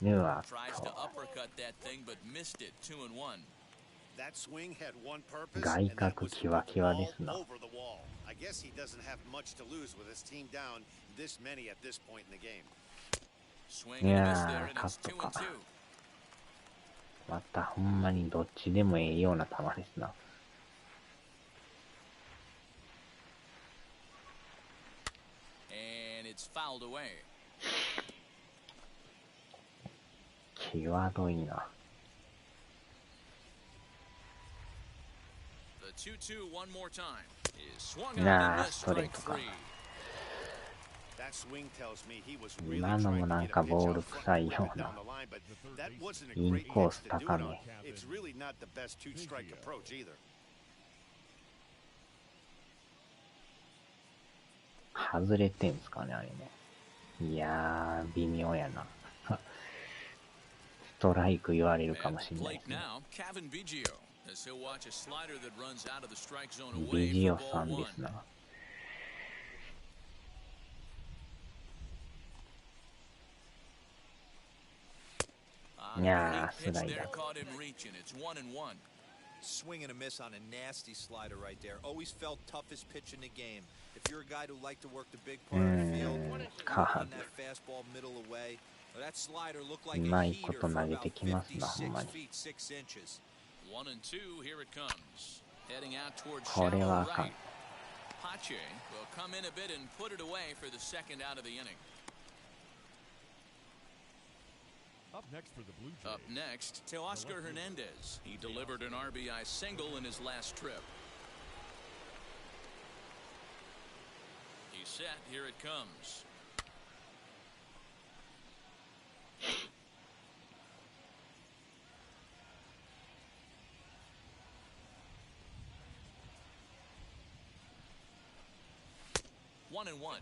うわっと外角キワキワですな。いやー、カットか。またほんまにどっちでもええような球ですな。際どいな。なあ、ストレートか。今のもなんかボール臭いような。インコース高め。外れてんすかね、あれも。いやー、微妙やな。ストライク言われるかもしれないですね。ビジオさんですな。いやー、スライダー。Swing and a miss on a nasty slider right there. Always felt toughest pitch in the game. If you're a guy who liked to work the big part of the field, run that fastball middle away. That slider looked like a heater for about 56 feet 6 inches. 1 and 2, here it comes. Heading out towards これは shallow あかん。 right. Pache will come in a bit and put it away for the second out of the inning. Up next for the Blue Jays. Up next, Teoscar Hernandez. He delivered an RBI single in his last trip. He's set. Here it comes. One and one.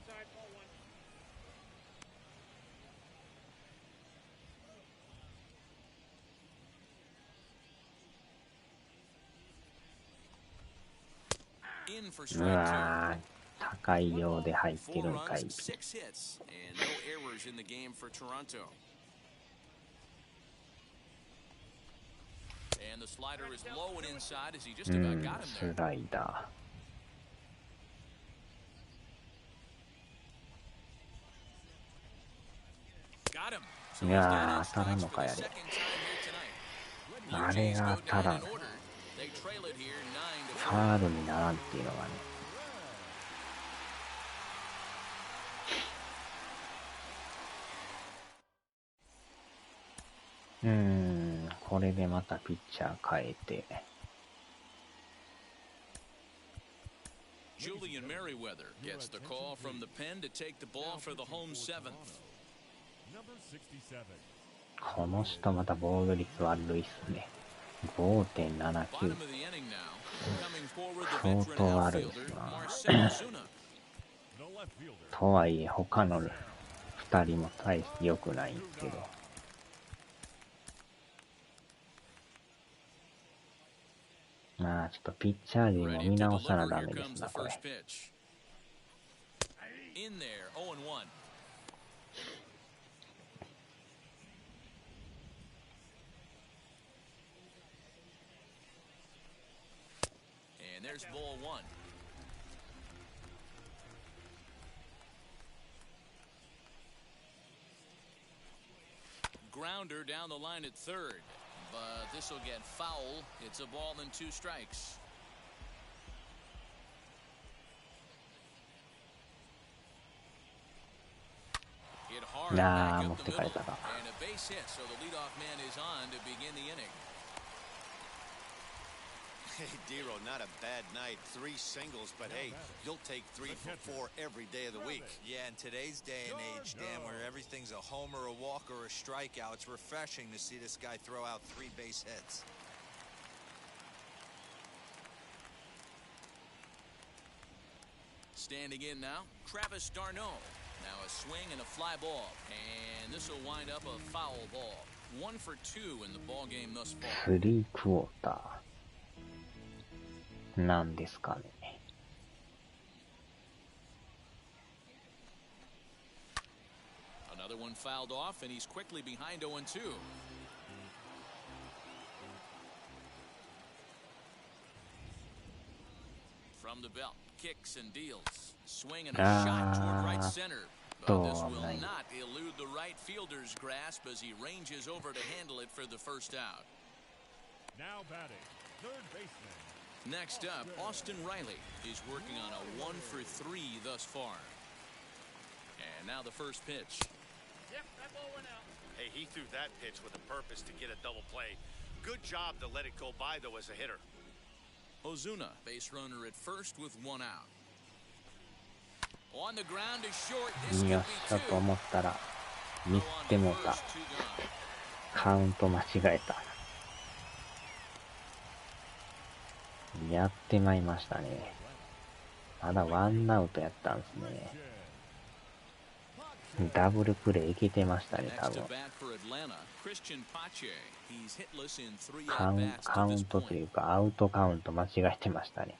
In for う strike わー、高いようで入っ two. てる Four んかい。 runs, 6 hits, and no errors in the game for Toronto. And the slider is low and inside as he just う about ん、 got him ス there. ライダ Got him. ー。 So い he's や got ー、当たら in んの strikes か for や the れ。 second time here tonight. あ Blue れ Jays が go 当たら down ん。 in order. They trail it here 9 to フ 4. ァールにならんっていうのがね。これでまたピッチャー変えて。Julian Merriweather gets the call from the pen to take the ball for the home seventh. Number 67. この人また防御率悪いっすね。5.79。 Bottom of the inning now. Coming forward, the 相 veteran 当悪いっ outfielder すな。 Marcell Ozuna. The left fielder. とはいえ他の2人も大して良くないんですけど。まあちょっとピッチャー陣も Ready 見 to 直さな deliver. ダ Here メで comes す the な、これ。 first pitch. In there, 0 and 1. And there's ball 1. Grounder down the line at third, but this will get foul. It's a ball and 2 strikes. Hit hard あ back ー、持 up っ the てかれ middle, たか。 and a base hit, so the leadoff man is on to begin the inning. Hey, Dero, not a bad night. 3 singles, but hey, you'll take 3 for 4 every day of the week. Yeah, in today's day and age, Dan, where everything's a homer, a walk, or a strikeout, it's refreshing to see this guy throw out 3 base hits. Standing in now, Travis d'Arnaud. Now a swing and a fly ball, and this will wind up a foul ball. 1 for 2 in the ball game thus far. 3クォーターなんですかね。Another one fouled off, and he's quickly behind 0 and 2. From the belt, kicks and deals. Swing and a shot toward right center. But this will not elude the right fielder's grasp as he ranges over to handle it for the first out. Now batting, third baseman. Next up, Austin Riley. He's working on a 1 for 3 thus far. And now the first pitch. Yep, that ball went out. Hey, he threw that pitch with a purpose to get a double play. Good job to let it go by, though, as a hitter. Ozuna, base runner at first with 1 out. On the ground is short. This よ could っ be しゃ 2. と思ったらミス Throw って on も to うた。 first, 2 gone. カウント間違えた。やってまいましたね。まだ1アウトやったんですね。ダブルプレーいけてましたね、多分。カウントというか、アウトカウント間違えてましたね。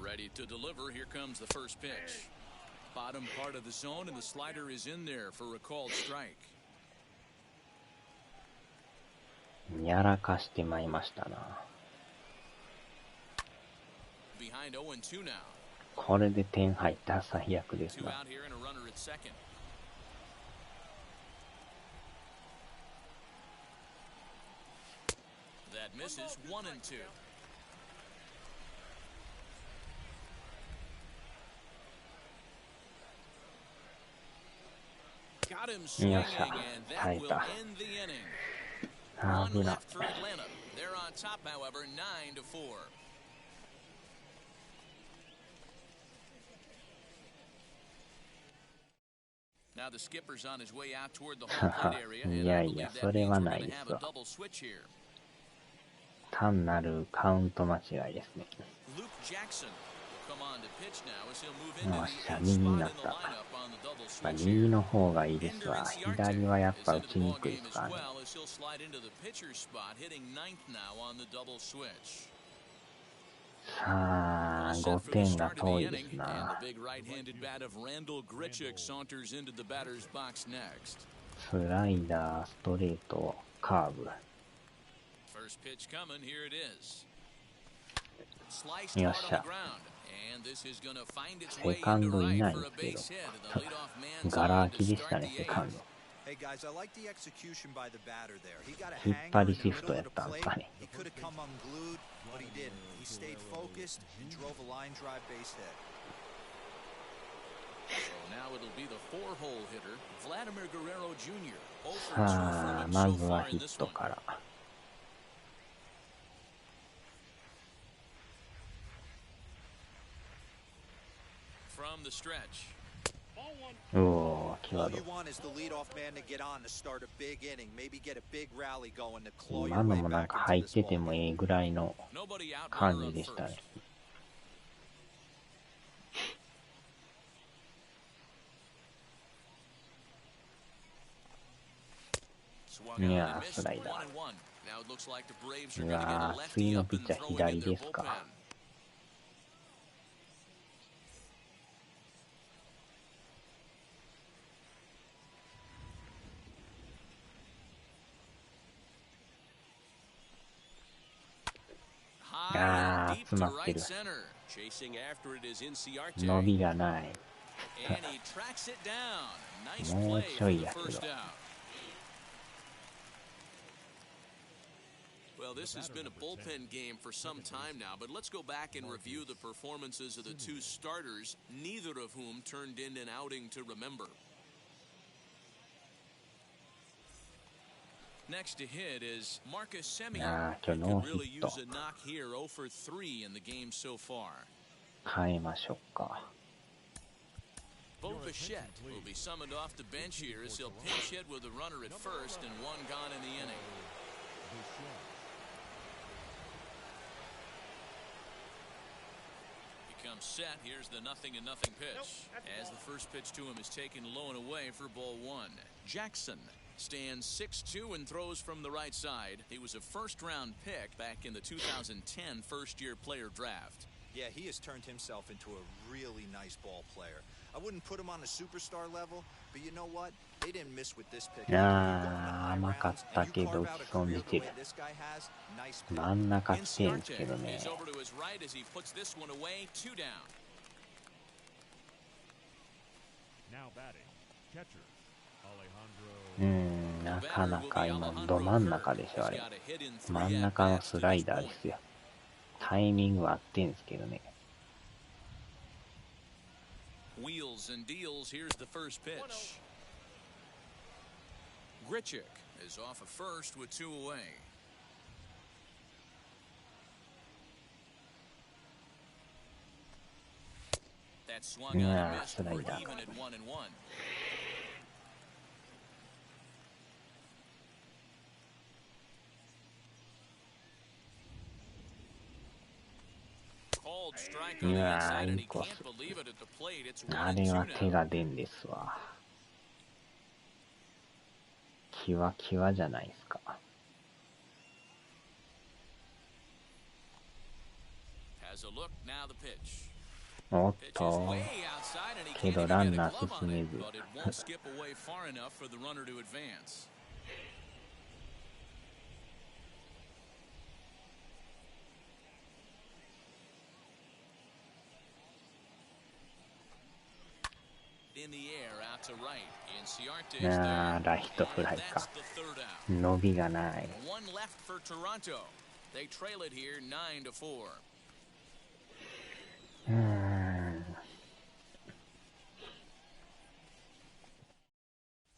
Ready to deliver. Here comes the first pitch. Bottom part of the zone, and the slider is in there for a called strike. やらかしてまいましたな。Behind 0-2 now. これで点入ったら最悪ですな。Two out here and a runner at second. That misses 1-2. Got him swinging, and that will end the inning. One left for Atlanta. They're on top, however, 9-4. Now the skipper's on his way out toward the home plate area, and I believe that means we're going to have a double switch here. 単なるカウント間違いですね。Luke Jackson will come on to pitch now as he'll move into よっ the しゃ、右になっ spot in the た。 lineup on the double まあ、 switch 右 here. の方がいいですわ。 Ender 左はやっ Inciarte ぱ is 打 into ち the に ball くいで game す as からね。 well as he'll slide into the pitcher's spot, hitting ninth now on the double switch. さあ、 All 5 set for the 点が start of the 遠いで inning, す and な。 the big right-handed bat of Randall Grichuk saunters into the batter's box next. スライダー、ストレート、カーブ。 First pitch coming, here it is. Sliced よっ hard し on the ゃ。 ground, and this is going to find its セ way カン into ドい right ない for ん a ですけ base ど、 hit, and the leadoff man's ガラ on 空 to きでした start ね、 the セカン eighth. ド。Hey guys, I like the execution by the batter there. He got a 引っ hanger 張り in シ the フト middle や of っ the たんです plate. かね。 He could have come unglued, but he didn't. He stayed focused and drove a line drive base hit. So now it'll be the four-hole hitter, Vladimir Guerrero Jr. 0 for 2さあ、 from him ま so ずは far ヒ in ッ this ト one. から。From the stretch. うおー、際 All ど you。want is the leadoff man to get on to start a big inning, maybe get a big rally going to claw 今 your の way もなん back か into 入っ this てて ball も game. ええぐらいの Nobody out, 感 runner じ on でしたね。 first. Swung い on や and ー、 missed. スライダ 1-1. ー。 Now it looks like the Braves are う going to get わ a ー、次 lefty の up ピッ and チャー throwing in 左 their ですか。 bullpen. High あ and ー、 deep 詰 to まって right る。 center. Chasing after it is Inciarte. 伸びがない。 And he tracks it down. Nice もう play ちょ for い the やけど。 first out. Well, this has been a bullpen game for some time now, but let's go back and review the performances of the two starters, neither of whom turned in an outing to remember. Next to hit is Marcus Semien. あー、今 He 日ノ could ー really ヒット。 use a knock here, 0 for 3 in the game so far. 変えましょうか。 Bo Bichette will be summoned off the bench here as he'll pinch hit with a runner at first and one gone in the inning. Becomes set. Here's the 0-0 pitch. As the first pitch to him is taken low and away for ball one. Jackson stands 6'2" and throws from the right side. He was a first-round pick back in the 2010 first-year player draft. Yeah, he has turned himself into a really nice ball player. I wouldn't put him on a superstar level, but you know what? They didn't miss with this pick. 甘かったけど、飛んでてる。真ん中来てんすけどね。Is over to his right as he puts this one away, 2 down. Now batting, catcher, Alejandro. なかなか今、ど真ん中でしょ、あれ。真ん中のスライダーですよ。タイミングは合ってんすけどね。Wheels and deals. Here's the first pitch. Grichuk is off at first with 2 away. That swung on and missed. We're even at 1-1. Called strike on the inside, and he can't believe it at the plate. It's あれは 1-2 手 now. が出んですわ。キワキワじゃないですか。おっと、けどランナー進めず。あー、ライトフライか。伸びがない。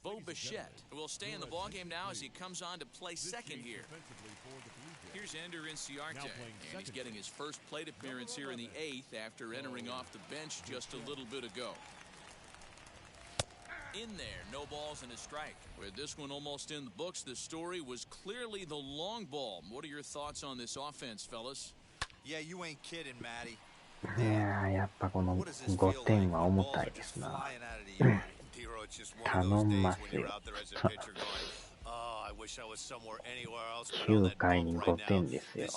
Bo Bichette will stay in the ballgame now as he comes on to play second here. Here's Ender Inciarte, and he's getting his first plate appearance here in the 8th after entering off the bench just a little bit ago. In there, no balls and a strike. With this one almost in the books, the story was clearly the long ball. What are your thoughts on this offense, fellas? Yeah, you ain't kidding, Matty. いやー、やっぱこの5点は重たいですな。頼んますよ。9回に5点ですよ。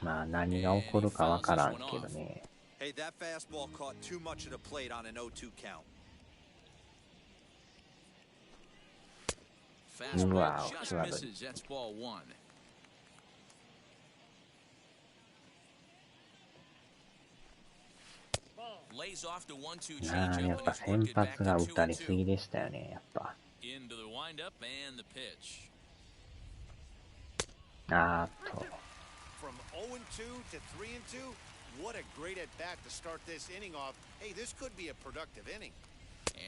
まあ何が起こるかわからんけどね。Hey, that fastball caught too much of the plate on an 0-2 count. Fastball just misses. That's ball one. Lays off to 1-2 changeup. やっぱ先発が打たれすぎでしたよね、やっぱ。Into the windup and the pitch. あーっと。From 0-2 to 3-2. What a great at bat to start this inning off. Hey, this could be a productive inning.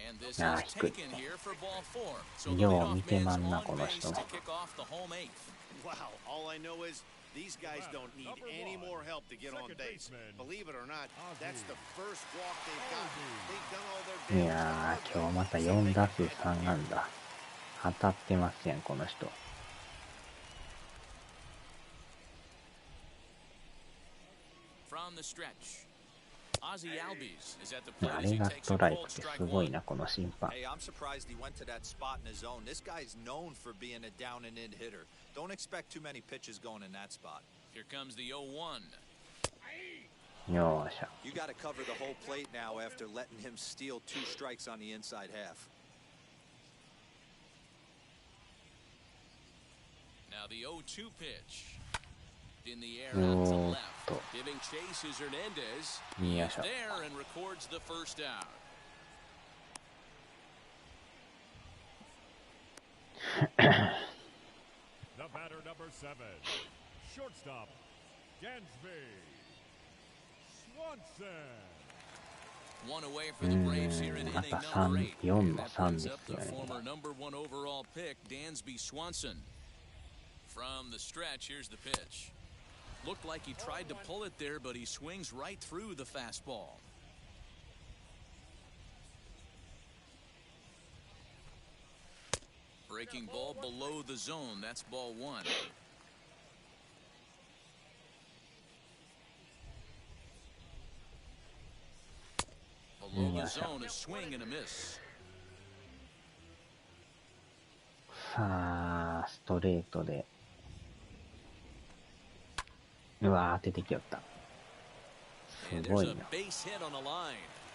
And this is taken here for ball 4. So the leadoff man's on base to kick off the home 8th. Wow, all I know is these guys don't need any more help to get on base. Believe it or not, that's the first walk they've got. They've done all their いやー、今日また4打数3安打。当たってますやん、この人。From the stretch, Ozzy Albies is at the plate あ as れ he が takes スト a ライ ball クって strike すごい one. な、この審判。 Hey, I'm surprised he went to that spot in his zone. This guy's known for being a down and in hitter. Don't expect too many pitches going in that spot. Here comes the 0-1. よーしゃ。 You got to cover the whole plate now after letting him steal 2 strikes on the inside half. Now the 0-2 pitch. In the air out to left. Giving chase is Hernandez. He's there and records the first out. The batter number 7, shortstop, Dansby Swanson. One away for the Braves here in inning number 8. And that brings up the former number 1 overall pick, Dansby Swanson. From the stretch, here's the pitch. Looked like he tried to pull it there, but he swings right through the fastball. Breaking ball below the zone. That's ball 1. Below the zone, a swing and a miss. さあ、ストレートで。うわー、当ててきよった。すごいな。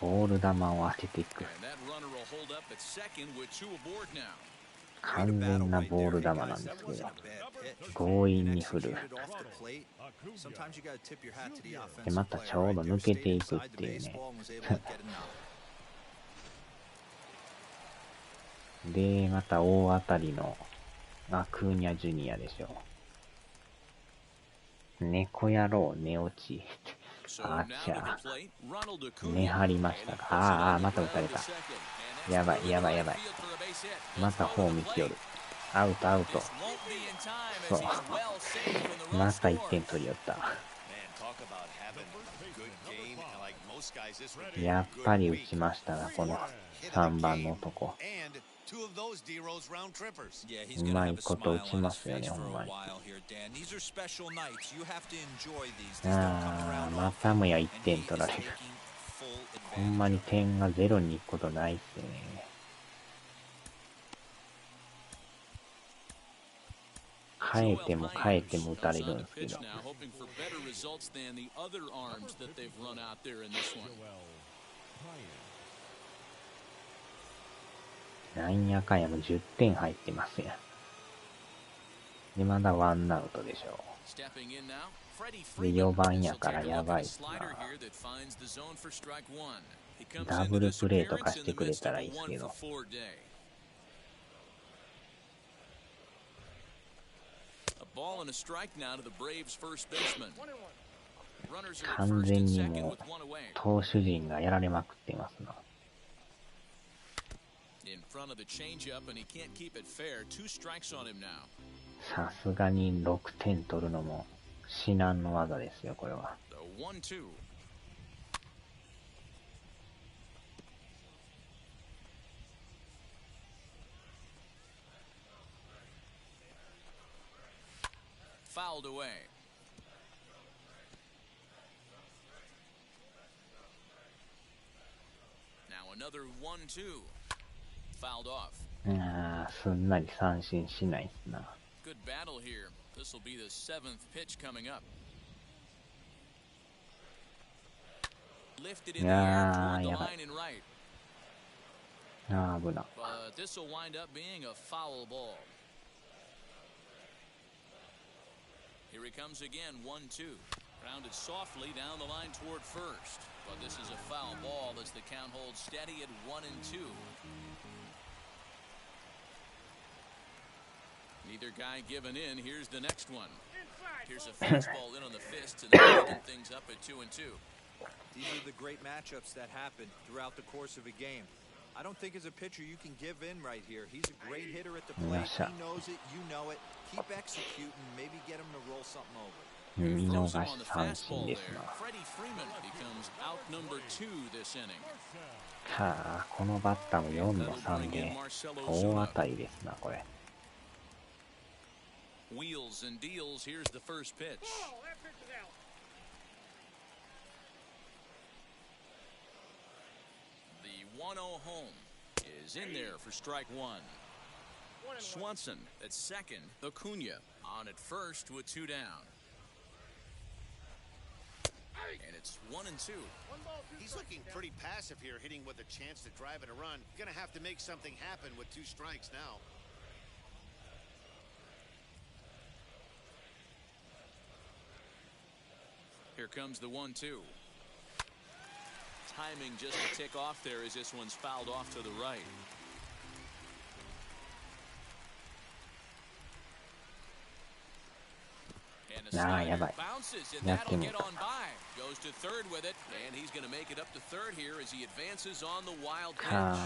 ボール球を当てていく。完全なボール球なんですけど、強引に振る。で、またちょうど抜けていくっていうね。で、また大当たりのアクーニャジュニアでしょ。猫野郎寝落ち。あちゃ寝張りましたか。また打たれた。やばいやばいやばい。またホーム来よる。アウトアウト。そう。また1点取りよった。やっぱり打ちましたが、この3番の男。うまいこと打ちますよね、ほんまに。またもや1点取られる。ほんまに点がゼロに行くことないっすよね。変えても変えても打たれるんですけど。なんやかんやも10点入ってますやん。で、まだワンアウトでしょう。で、4番やからやばいっすな。ダブルプレーとかしてくれたらいいですけど。完全にもう投手陣がやられまくってますな。さすがに6点取るのも至難の技ですよ、これは。Fouled away. Now another 1-2. Fouled off. すんなり三振しないっすな。Good battle here. This will be the 7th pitch coming up. Lifted in the air toward the line and right. 危な。But this will wind up being a foul ball. Here he comes again, 1-2. Grounded softly down the line toward first. But this is a foul ball as the count holds steady at 1-2. Neither guy giving in. Here's the next one. Here's a fastball in on the fists, and they're making things up at 2-2. These are the great matchups that happen throughout the course of a game. I don't think as a pitcher you can give in right here. He's a great hitter at the plate. He knows it. You know it. Keep executing. Maybe get him to roll something over. 見逃し三振ですな。はあ、このバッターも4の3で大当たりですな、これ。Wheels and deals. Here's the first pitch. The 1-0 home is in there for strike one. Swanson at second. Acuna on at first with 2 down. And it's 1-2. He's looking pretty passive here, hitting with a chance to drive in a run. Gonna have to make something happen with 2 strikes now. Here comes the 1-2. Timing just a tick off there as this one's fouled off to the right. And a slider bounces, and that'll get on by. Goes to third with it, and he's going to make it up to third here as he advances on the wild pitch.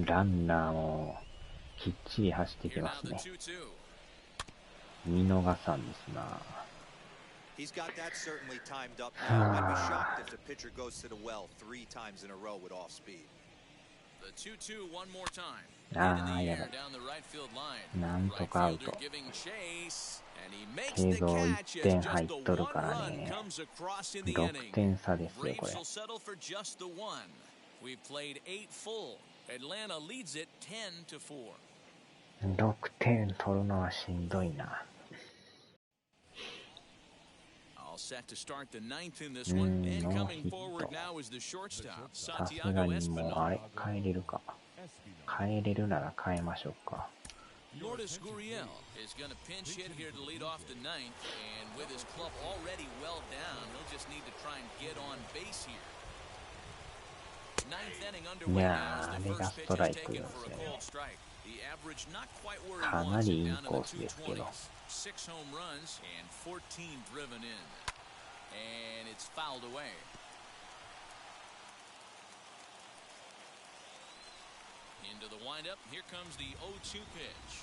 ランナーもきっちり走ってきますね。見逃さんですな。He's got that certainly timed up now. I'd be shocked if the pitcher goes to the well 3 times in a row with off speed. The 2-2 one more time. やばい。なんとかアウト。けど1点入っとるからね。6点差ですよ、これ。We've played 8 full. Atlanta leads it 10-4. 6点取るのはしんどいな。All set to start the 9th in this one. And coming forward now is the shortstop, さすがにもうあれ変えれるか。変えれるなら変えましょうか。Lourdes Gurriel is going to pinch hit here to lead off the 9th, and with his club already well down, he'll just need to try and get on base here. 9th inning underway now as the first pitch is taken for a cold strike. The average not quite where he wants it, down in the 320s. 6 home runs and 14 driven in. And it's fouled away. Into the windup. Here comes the 0-2 pitch.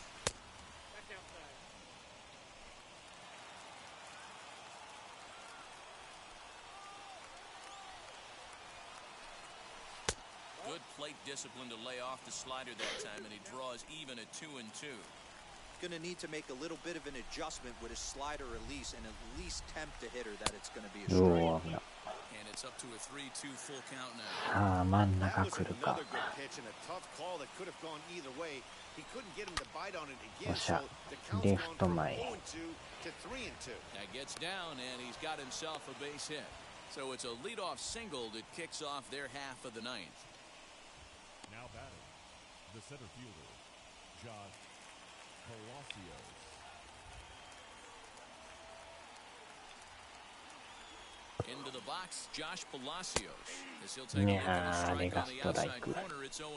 Good plate discipline to lay off the slider that time, and he draws even at 2-2. Going to need to make a little bit of an adjustment with his slider release and at least tempt the hitter that it's going to be a strike. And さあ、真ん中来るか。よっしゃ、レフト前。So it's a leadoff single that kicks off their half of the ninth. Now batting, the center fielder, Josh Palacios. Into the box, Josh Palacios. As he'll take a look at the strike on the outside corner, it's 0-1.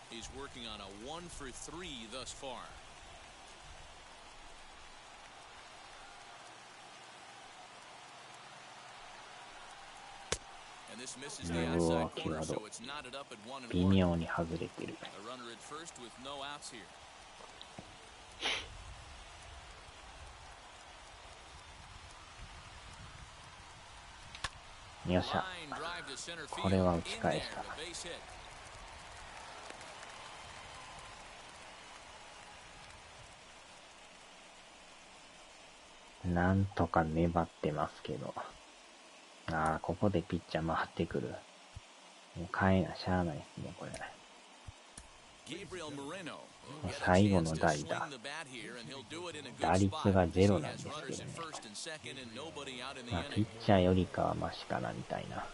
He's working on a 1 for 3 thus far. And this misses the outside corner, so it's knotted up at 1-1. 微妙に外れてる。 A runner at first with no outs here. よっしゃ。これは打ち返した。なんとか粘ってますけど。ああ、ここでピッチャー回ってくる。もう変えな、しゃあないですね、これ。最後の代打。打率が0なんですけどね。まあ、ピッチャーよりかはマシかな、みたいな。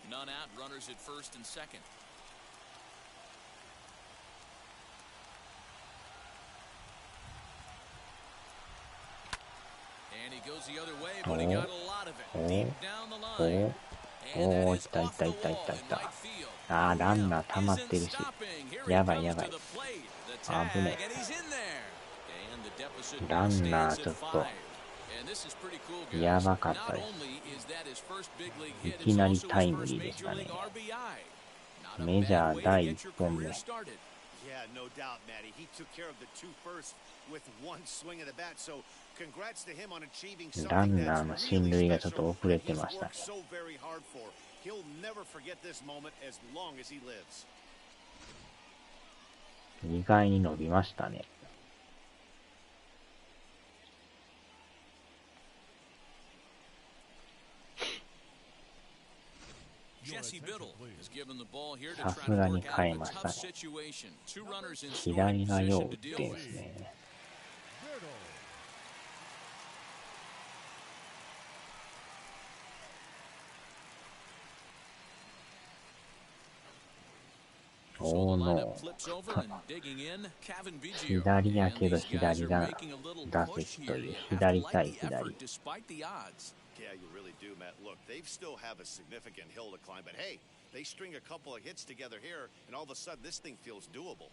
None out, runners at first and second. And he goes the other way, but he got a lot of it deep down the line. And that is off the wall in right field. あー、ランナー溜まってるし。やばいやばい。危ねえ。ランナーちょっとやばかったです。いきなりタイムリーでしたね。メジャー第1本目。ランナーの進塁がちょっと遅れてましたね。意外に伸びましたね。さすがに変えましたね。左がよう打ってんですね。おーの左やけど左が打席という左対左。Yeah, you really do, Matt. Look, they still have a significant hill to climb, but hey, they string a couple of hits together here, and all of a sudden this thing feels doable.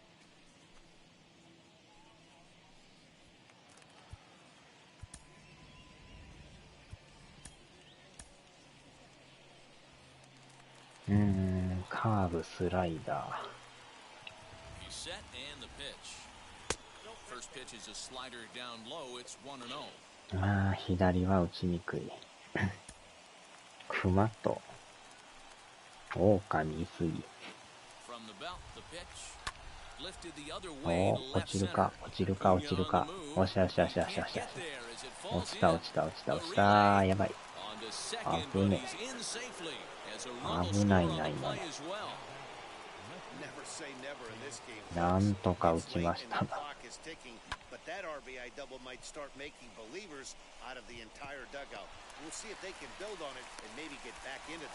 Curve, slider. He's set and the pitch. First pitch is a slider down low. It's 1-0. まあ左は打ちにくい。熊と狼いすぎ。お、落ちるか落ちるか落ちるか。おしゃしゃしゃしゃしゃ。落ちた落ちた落ちた落ちた。やばい。危ねえ。危ないないない。なんとか打ちましたが。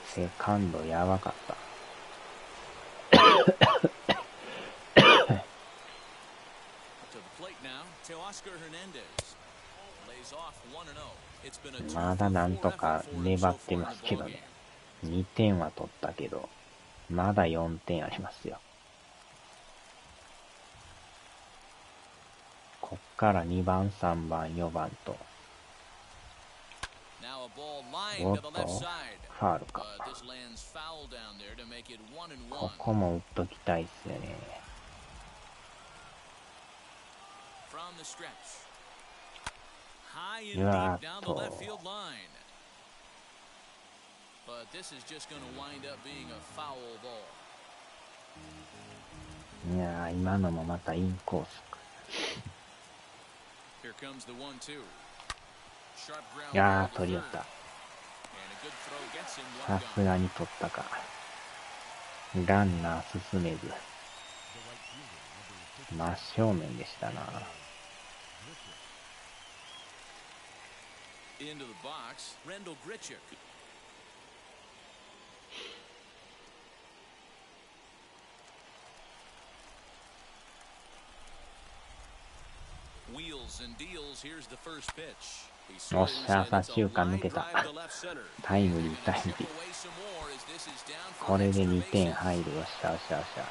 セカンドやばかった。まだなんとか粘ってますけどね。2点は取ったけど、まだ4点ありますよ。こっから2番、3番、4番と。おっと、ファウルか。ここも打っときたいっすよね。うわーっと。But this is just going to wind up being a foul ball. いやー、今のもまたインコースか。いやー、取り寄った。さすがに取ったか。ランナー進めず。真正面でしたな。よっしゃ、左中間抜けた。タイムリー、タイムリー。これで2点入る。よっしゃ、よっしゃ、よっしゃ。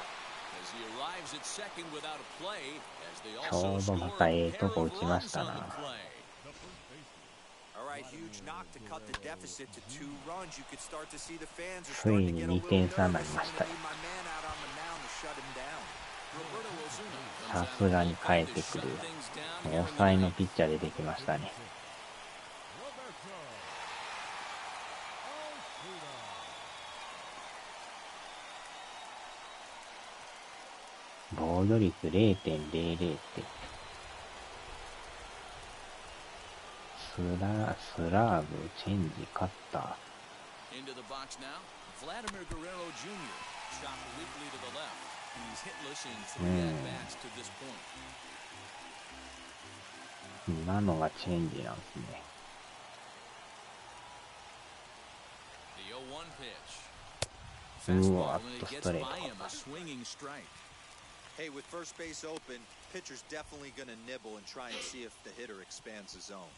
ちょうどまたええとこ打ちましたな。ついに2点差になりました。さすがに帰ってくる。抑えのピッチャー出てきましたね。防御率 0.00 って。スラーブ、チェンジ、カッター。今のがチェンジなんですね。うわっとストレート。Hey, with first base open, pitcher's definitely going to nibble and try and see if the hitter expands the zone.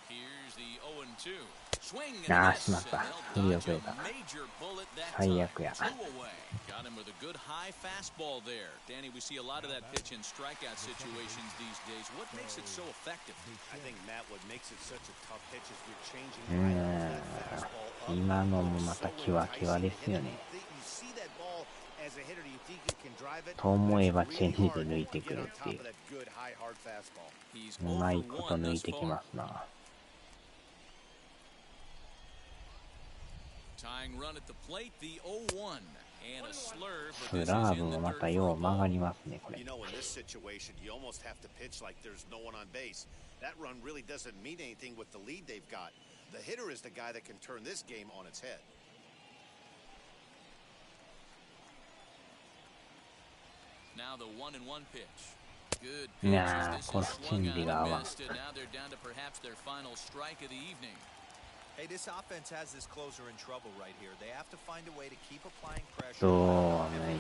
Here's the 0-2. ああ、しまった。振り遅れた。最悪や。Got him with a good high fastball there. Danny, we see a lot of that pitch in strikeout situations these days. What makes it so effective? I think, Matt, what makes it such a tough pitch is you're changing the right of that fastball up. 今のもまたキワキワですよね。と思えばチェンジで抜いてくるっていう。うまいこと抜いてきますな。スラーブもまたよう曲がりますね、これ。いやー、このチェンジが合わん。Hey, this offense has this closer in trouble right here. They have to find a way to keep applying pressure. そうね。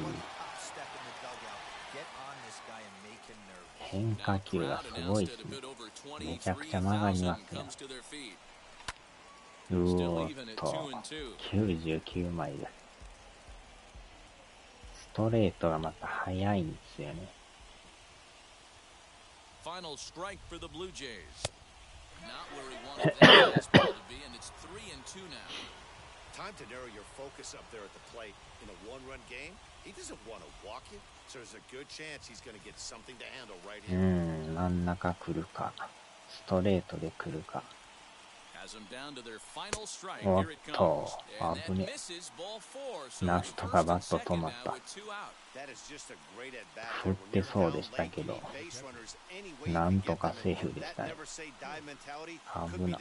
変化球がすごいですね。めちゃくちゃ曲がりますね。うおーっと、99マイル。ストレートがまた速いんですよね。Final strike for the Blue Jays. Not where he wanted that fastball to be, and it's 3-2 now. Time to narrow your focus up there at the plate. In a one-run game, he doesn't want to walk you, so there's a good chance he's going to get something to handle right here. 真ん中来るか、ストレートで来るか。おっと、危ね。なんとかバット止まった。振ってそうでしたけど、なんとかセーフでしたね。危な。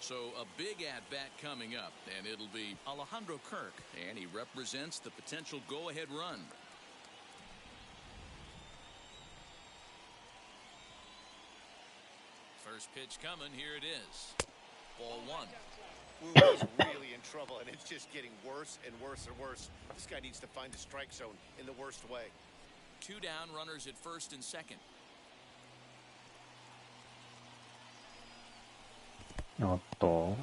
So a big at-bat coming up, and it'll be Alejandro Kirk, and he represents the potential go-ahead run. First pitch coming, here it is. Ball one. Ooh, he's really in trouble, and it's just getting worse and worse and worse. This guy needs to find the strike zone in the worst way. 2 down, runners at first and second. おっと、ボ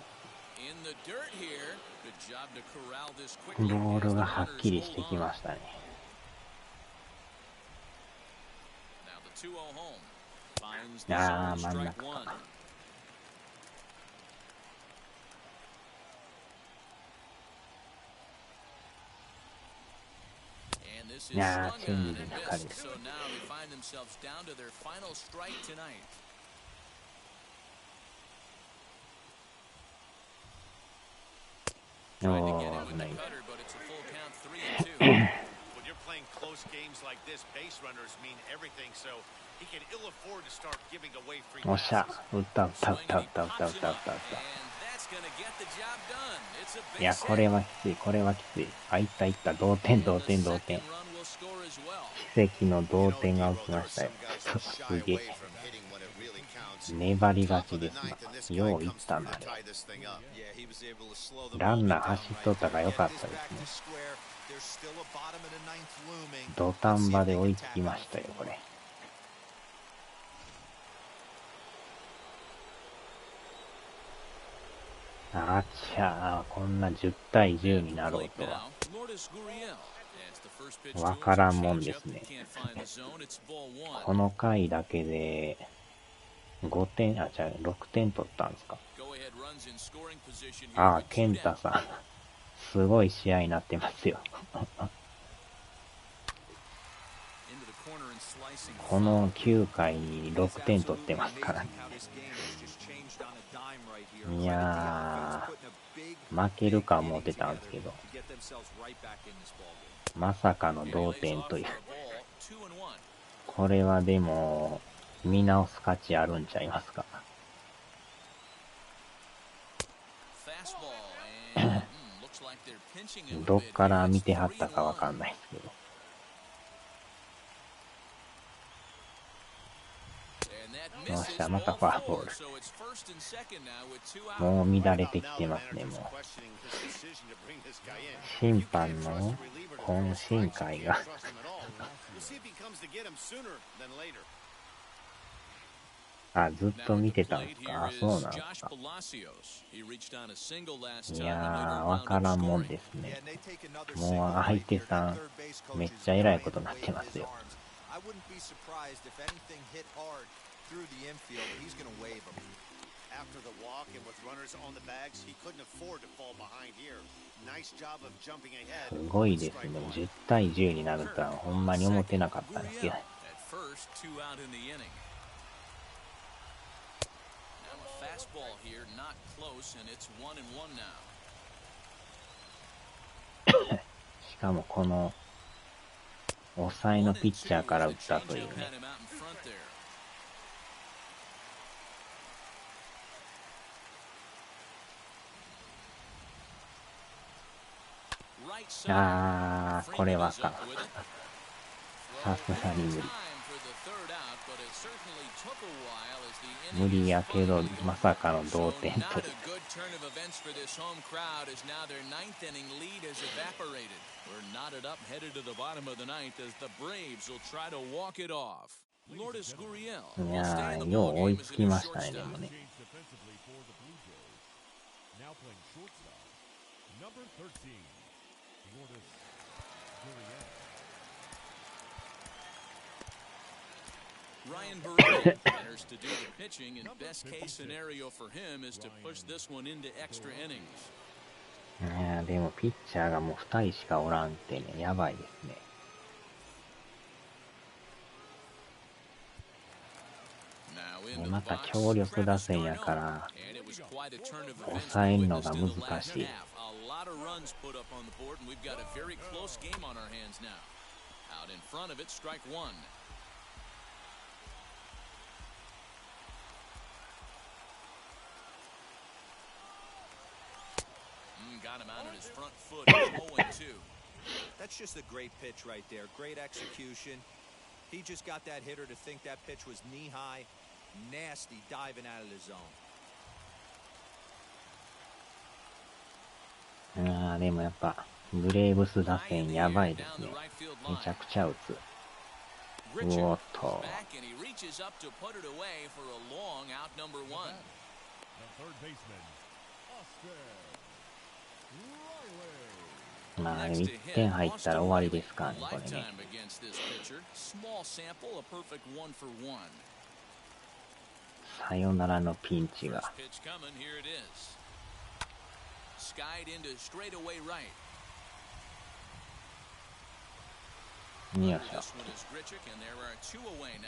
ールがはっきりしてきましたね。ああ、真ん中か。This い is や swung ー、チェン on ジ and でかかる。 missed. So now they find themselves down to their final strike tonight. お Tried to get ー、 him 危 with な the い。 cutter, but it's a full count 3-2. When you're playing close games like this, base runners mean everything, so he can ill afford to start giving away free おっしゃ、 passes. 打った打った打っ Swing た and 打 he った打った打 pops っ him た打 up, った打っ and that's gonna get the job done. It's a た。いや、 base これ hit. はきつい、これはきつい。あ、いったいった、同点同 And the 点同点。 second run will score as well. 奇跡の You 同 know, 点が D-Roll, 起き there ま are したよ。 some guys that shy すげえ。 away from hitting when it really counts. 粘り Top 勝 of ち the ですな。 ninth, and this guy よういっ comes た through な、 to あれは。 tie this thing up. Yeah, he was able to slow the ランナー movement 走 down っと right ったから there. よかっ Get た this です back ね。 to square. There's still a bottom of the ninth looming. 土 Let's 壇 see 場 if で they 追い can つき tack ま on し a たよ、 few こ more. れ。あっちゃー、こんな10対10になろうとは。 Lourdes Gurriel. As the first pitch to わ him からん is a もんで changeup すね。 that can't find the zone. It's ball こ one. の回だけで5点、あ、じゃあ6点取ったんですか。 Go ahead runs in scoring position here ああ、 with ケ two ンタ down. さん。すごい試合になってますよ。 Into the corner and slicing この foul. 9回に6点取ってますからね。いやー、負けるか思ってたんですけど、まさかの And he 同 lays 点 off という。 for a ball, 2-1. これはでも、見直す価値あるんちゃいますか。 Fastball and looks like they're pinching him a どっ bit から here. 見 It's てはったかわ 3-1. かんないですけど。 And that よっし misses ゃ、また ball フォアボー four. ル。 So it's first and second now with two out. もう乱れ Right て about き now, て the ますね、 manager's もう。 questioning his decision to bring this guy in. 審 You 判 can't trust の a reliever to throw 懇 strikes. 親 You 会 can't が trust him at all. We'll see if he comes to get him sooner than later. あ、ずっ Now と at 見 the てたんで plate すか。 here あ、そう is なんです Josh か。 Palacios. He reached on a single last い time や and later ー、わ wound か up らんもん scoring. ですね。 Yeah, and they take another もう single 相 right 手 here. さ That ん、 third base めっ coach is ちゃ偉い dying ことに to なって wave ます his よ。 arms. I wouldn't be surprised if anything hit hard through the infield. He's going to wave them. After the walk and with runners on the bags, he couldn't afford to fall behind here. Nice job of jumping ahead. すごいですね。10対10になるとはほんまに思ってなかったんですけど。 At first, two out in the inning. Now a fastball here, not close, and it's 1-1 now. しかもこの抑えのピッチャーから打ったという Changeup ね。 had him out in front there. あー、これはあかん。さすがに無理。無理やけど、まさかの同点という。いやー、よう追いつきましたね、でもね。 Now playing shortstop, number 13, Lourdes Gurriel. Ryan Burrell enters to do the pitching, and best case scenario for him is to push this one into extra innings. いやー、でもピッチャーがもう2人しかおらんってね、やばいですね。また強力打線やから、抑えるのが難しい。Got him out on his front foot. 0-2. That's just a great pitch right there. Great execution. He just got that hitter to think that pitch was knee high. Nasty diving out of the zone. あー、でもやっぱブレーブス打線やばいですね。めちゃくちゃ打つ。うおっと。 まあ1点入ったら終わりですからね、これね。さよならのピンチが。よいしょ。 This one is Grichuk, and there are 2 away now.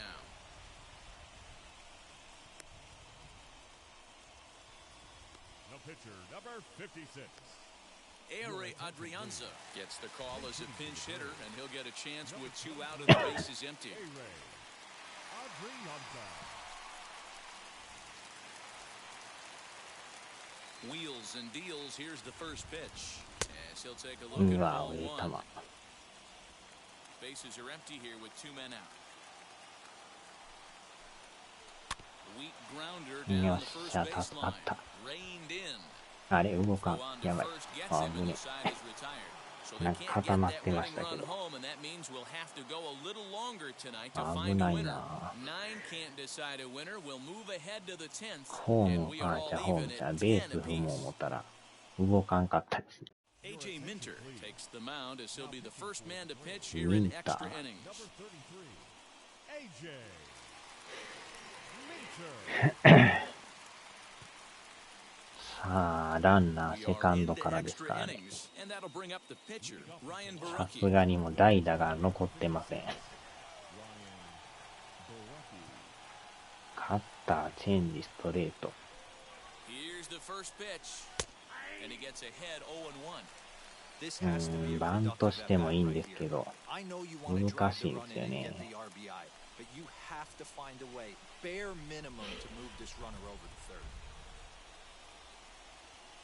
The pitcher, number 56. Aire Adrianza gets the call as a pinch hitter, and he'll get a chance with 2 out and the bases empty. Adrianza. Wheels and deals. Here's the first pitch. As he'll take a look at ball いい one. 球。 Bases are empty here with 2 men out. Weak grounder down the first baseline. Reined in. あれ動かん。 Go on や to ばい。 first, gets あ、 him, 危 and ね the side is retired. So な they んか can't 固 get まっ that てま winning したけ run ど。 home, and that means we'll have to go a little longer tonight to 危 find な a い winner. な。 9 can't decide a winner. We'll move ahead to the 10th, ホー and ム、 we are あ、じゃあ all ホー even ムじゃあ at ベー 10 ス踏もう apiece. 思ったら動かんかったですね。 AJ Minter takes the mound as he'll be the first man to pitch here in Minter. extra innings. Number 33. AJ Minter. さあ、ランナー We セ are カンド into からです extra からね。 innings, and that'll bring up the pitcher, Ryan さす Barucki. がにもう代打が残ってません。 Ryan Barucki. カッター、チェンジ、ストレート。 Here's the first pitch, and he gets ahead 0-1. This has to be a バン productive トしてもいいん at bat です right け here. ど、 I know you want to 難 drive し the いん run ですよ in and ね。 get the RBI, but you have to find a way, bare minimum, to move this runner over to third.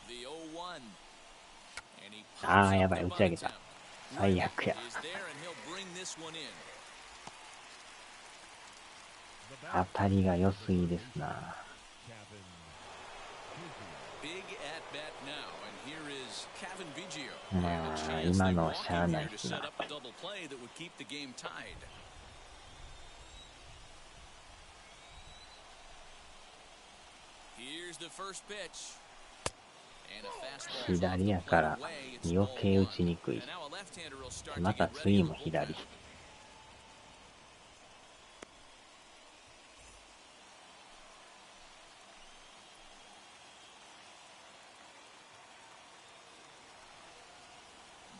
The 0-1. And he あ pops あ、や up ばい、 the 打ち上 bunt げた。 attempt. 最悪や。 Is there, and he'll bring this one in. 当たりが良すぎですな。 Big at bat now, and here is Kevin Biggio. ま And a あ、 chance 今 they の walk しゃあ in ない here っ to す set な。 up a double play that would keep the game tied. Here's the first pitch. And a fastball is off 左 the や plate から away. It's 余 ball 計打 one. ちにくい。 And now a left-hander will start ま to た get 次 ready in も the 左。 bullpen.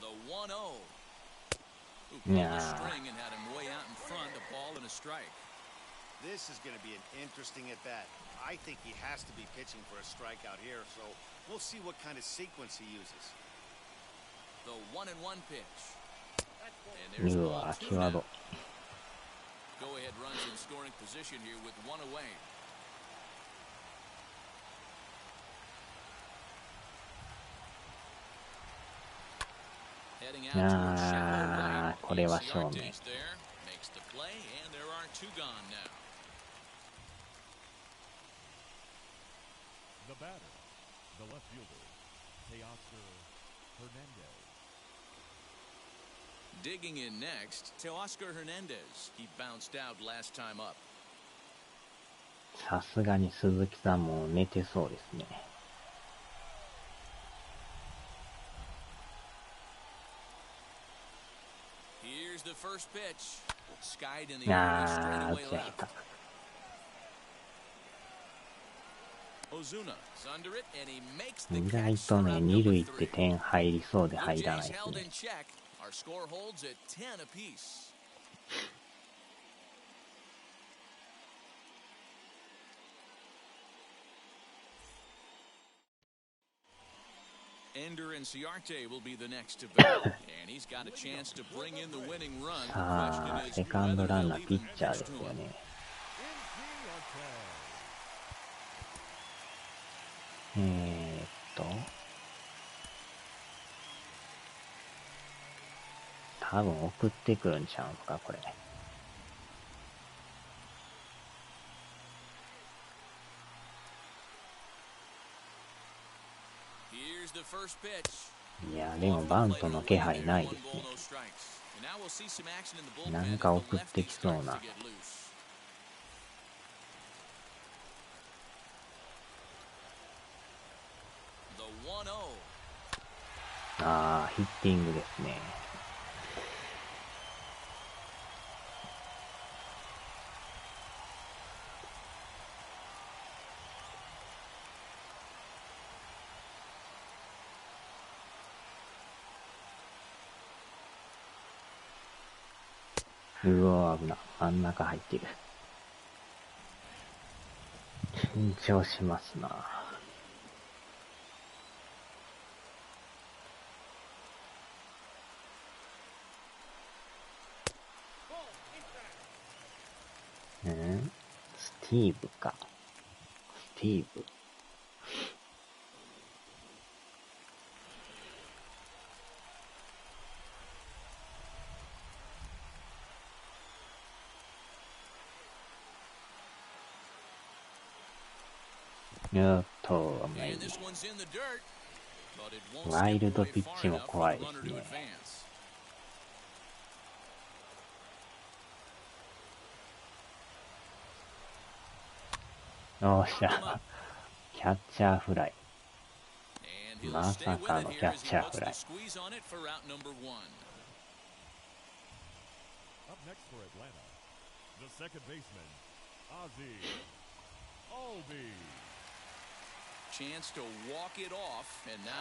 The 1-0. Who pulled the Yeah. string and had him way out in front, a ball and a strike. This is going to be an interesting at bat. I think he has to be pitching for a strikeout here, so we'll see what kind of sequence he uses. The 1-1 pitch. And there's う ball わ、 two 際 now. ど。 Go ahead runs in scoring position here with 1 away. Heading out to a shallow right. これは正面。 Ciarte's there. Makes the play, and there are 2 gone now. The batter, the left fielder, Teoscar Hernandez. Digging in next, Teoscar Hernandez. He bounced out last time up. さすがに鈴木さんも寝てそうですね。 Here's the first pitch. Skied in the air, straight ああ、打 away ち上げ left. た。 Ozuna is under it, and he makes the 意 catch 外 for とね、 out 二 number 塁って 3. 点入りそうで Blue 入らない Jays です held ね。 in check. Our score holds at 10 apiece. Ender and Ciarte will be the next to bat, and he's got a chance to bring in the winning run. The さ question あ、 is セカンド whether ラン they'll ナーピ even ッチャー pitch です to よ him. ね。 多分送ってくるんちゃうんすか、これ。 Here's the first pitch. いや、でもバントの気配ないですね。 And now we'll see some action in the bullpen なん as か the 送って lefty きそう starts な。 to get loose. The 1-0. ああ、ヒッティングですね。うわー危な。真ん中入ってる。緊張しますな。スティーブか。スティーブ。ワイルドピッチも怖いですね。おっしゃ。キャッチャーフライ。まさかのキャッチャーフライ。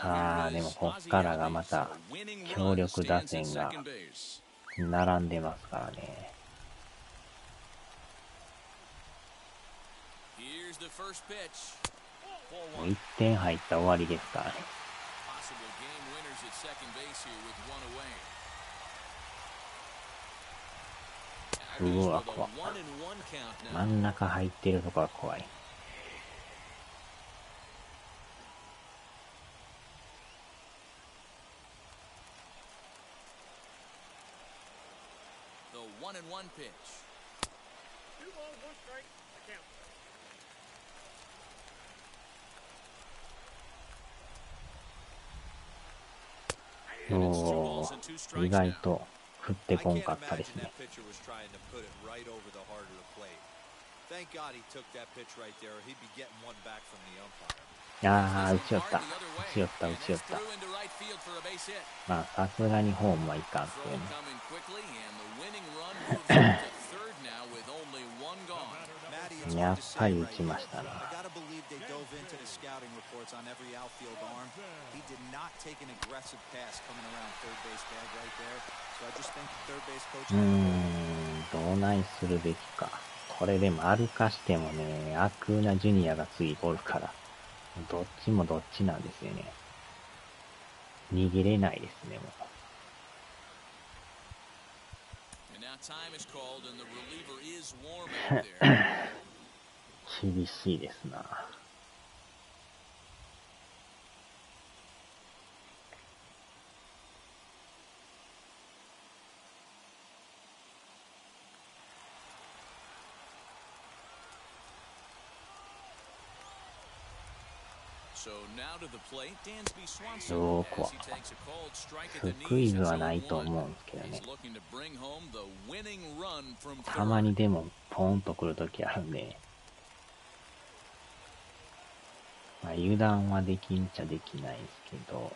ああ、でもこっからがまた強力打線が並んでますからね。1点入った終わりですからね。うわ、怖っ。真ん中入ってるとこが怖い。おー、意外と振ってこんかったですね。ああ、打ち寄った。打ち寄った、打ち寄った。まあ、さすがにホームはいかんすよね。やっぱり打ちましたな。どないするべきか。これでも歩かしてもね、アクーナジュニアが次おるから、どっちもどっちなんですよね。逃げれないですね、もう。厳しいですな。どうこスクイズはないと思うんですけどね。たまにでもポンと来るときあるんで、まあ、油断はできんちゃできないですけど、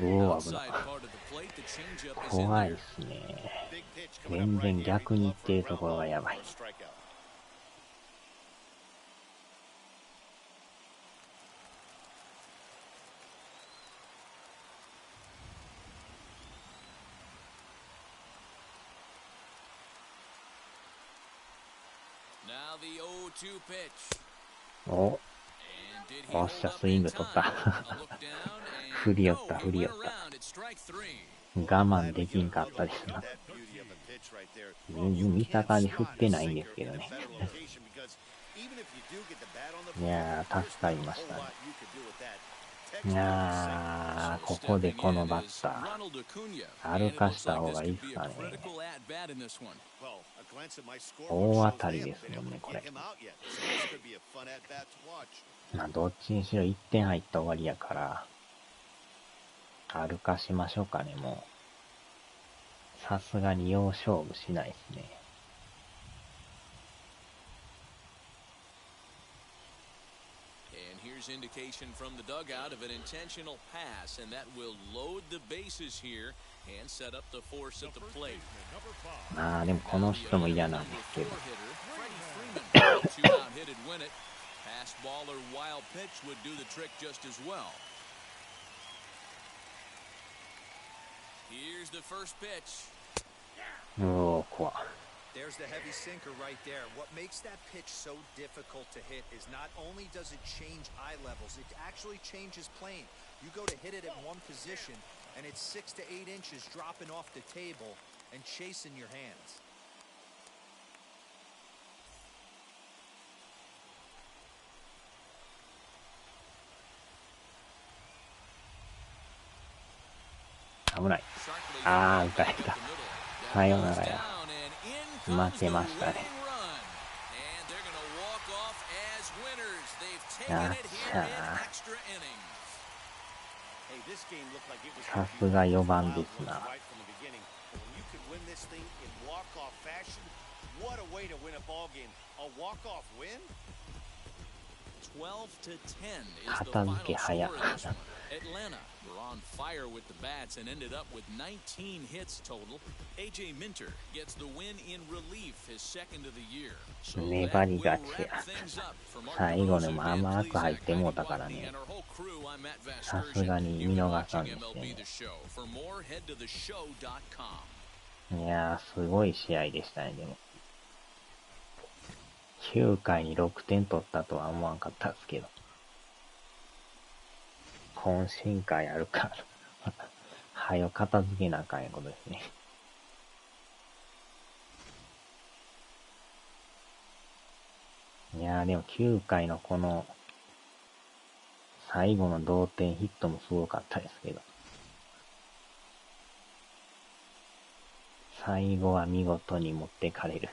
おお、危ない。怖いっすね。全然逆に行ってるところがやばい。おっしゃ、スイング取った。振り寄った、振り寄った。我慢できんかったですな。見た感じ振ってないんですけどね。いやー、助かりましたね。いやー、ここでこのバッター、歩かした方がいいですかね。大当たりですもんね、これ。まあ、どっちにしろ1点入った終わりやから、歩かしましょうかね、もう。さすがに要勝負しないですね。Here's indication from the dugout of an intentional pass, and that will load the bases here and set up the force at the plate. ああ、でもこの人も嫌なんですけど。Two out hitted win it. Pass ball or wild pitch would do the trick just as well. Here's the first pitch. うおー、怖。 There's the heavy sinker right there. What makes that pitch so difficult to hit is not only does it change eye levels, it actually changes plane. You go to hit it at one position, and it's 6 to 8 inches dropping off the table and chasing your hands.危ない。ああ、打たれた。さよならや。負けましたね。やっしゃー。さすが4番ですな。片付け早。Atlanta were on fire with the bats and ended up with 19 hits total. AJ Minter gets the win in relief, his second of the year. 粘り勝ちや。最後のも甘く入ってもうたからね。さすがに見逃さんですね。いやー、すごい試合でしたね、でも。9回に6点取ったとは思わんかったですけど。懇親会あるから、はよ片付けなあかんやことですね。いやーでも9回のこの最後の同点ヒットもすごかったですけど、最後は見事に持ってかれる。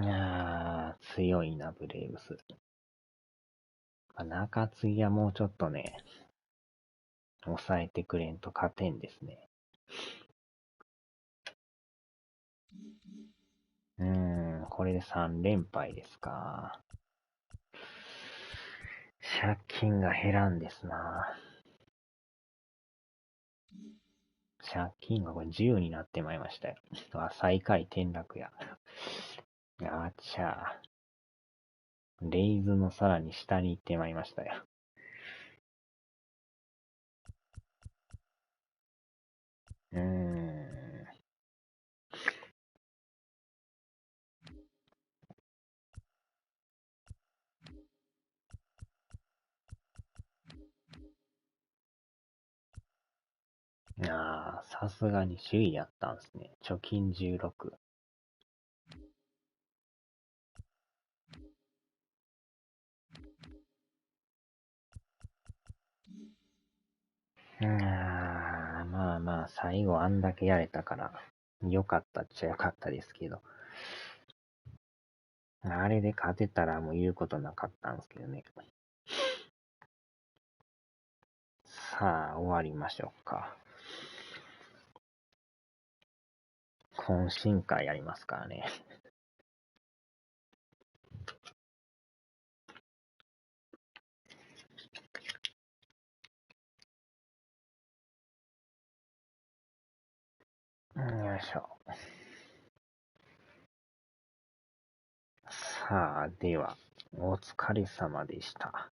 いやー、強いな、ブレーブス。中継ぎはもうちょっとね、抑えてくれんと勝てんですね。これで3連敗ですか。借金が減らんですな。借金がこれ10になってまいりましたよ。最下位転落や。あちゃー。レイズのさらに下に行ってまいりましたよ。さすがに首位やったんですね。貯金16。まあまあ、最後あんだけやれたから、良かったっちゃ良かったですけど。あれで勝てたらもう言うことなかったんですけどね。さあ、終わりましょうか。懇親会やりますからね。よいしょ。さあ、では、お疲れ様でした。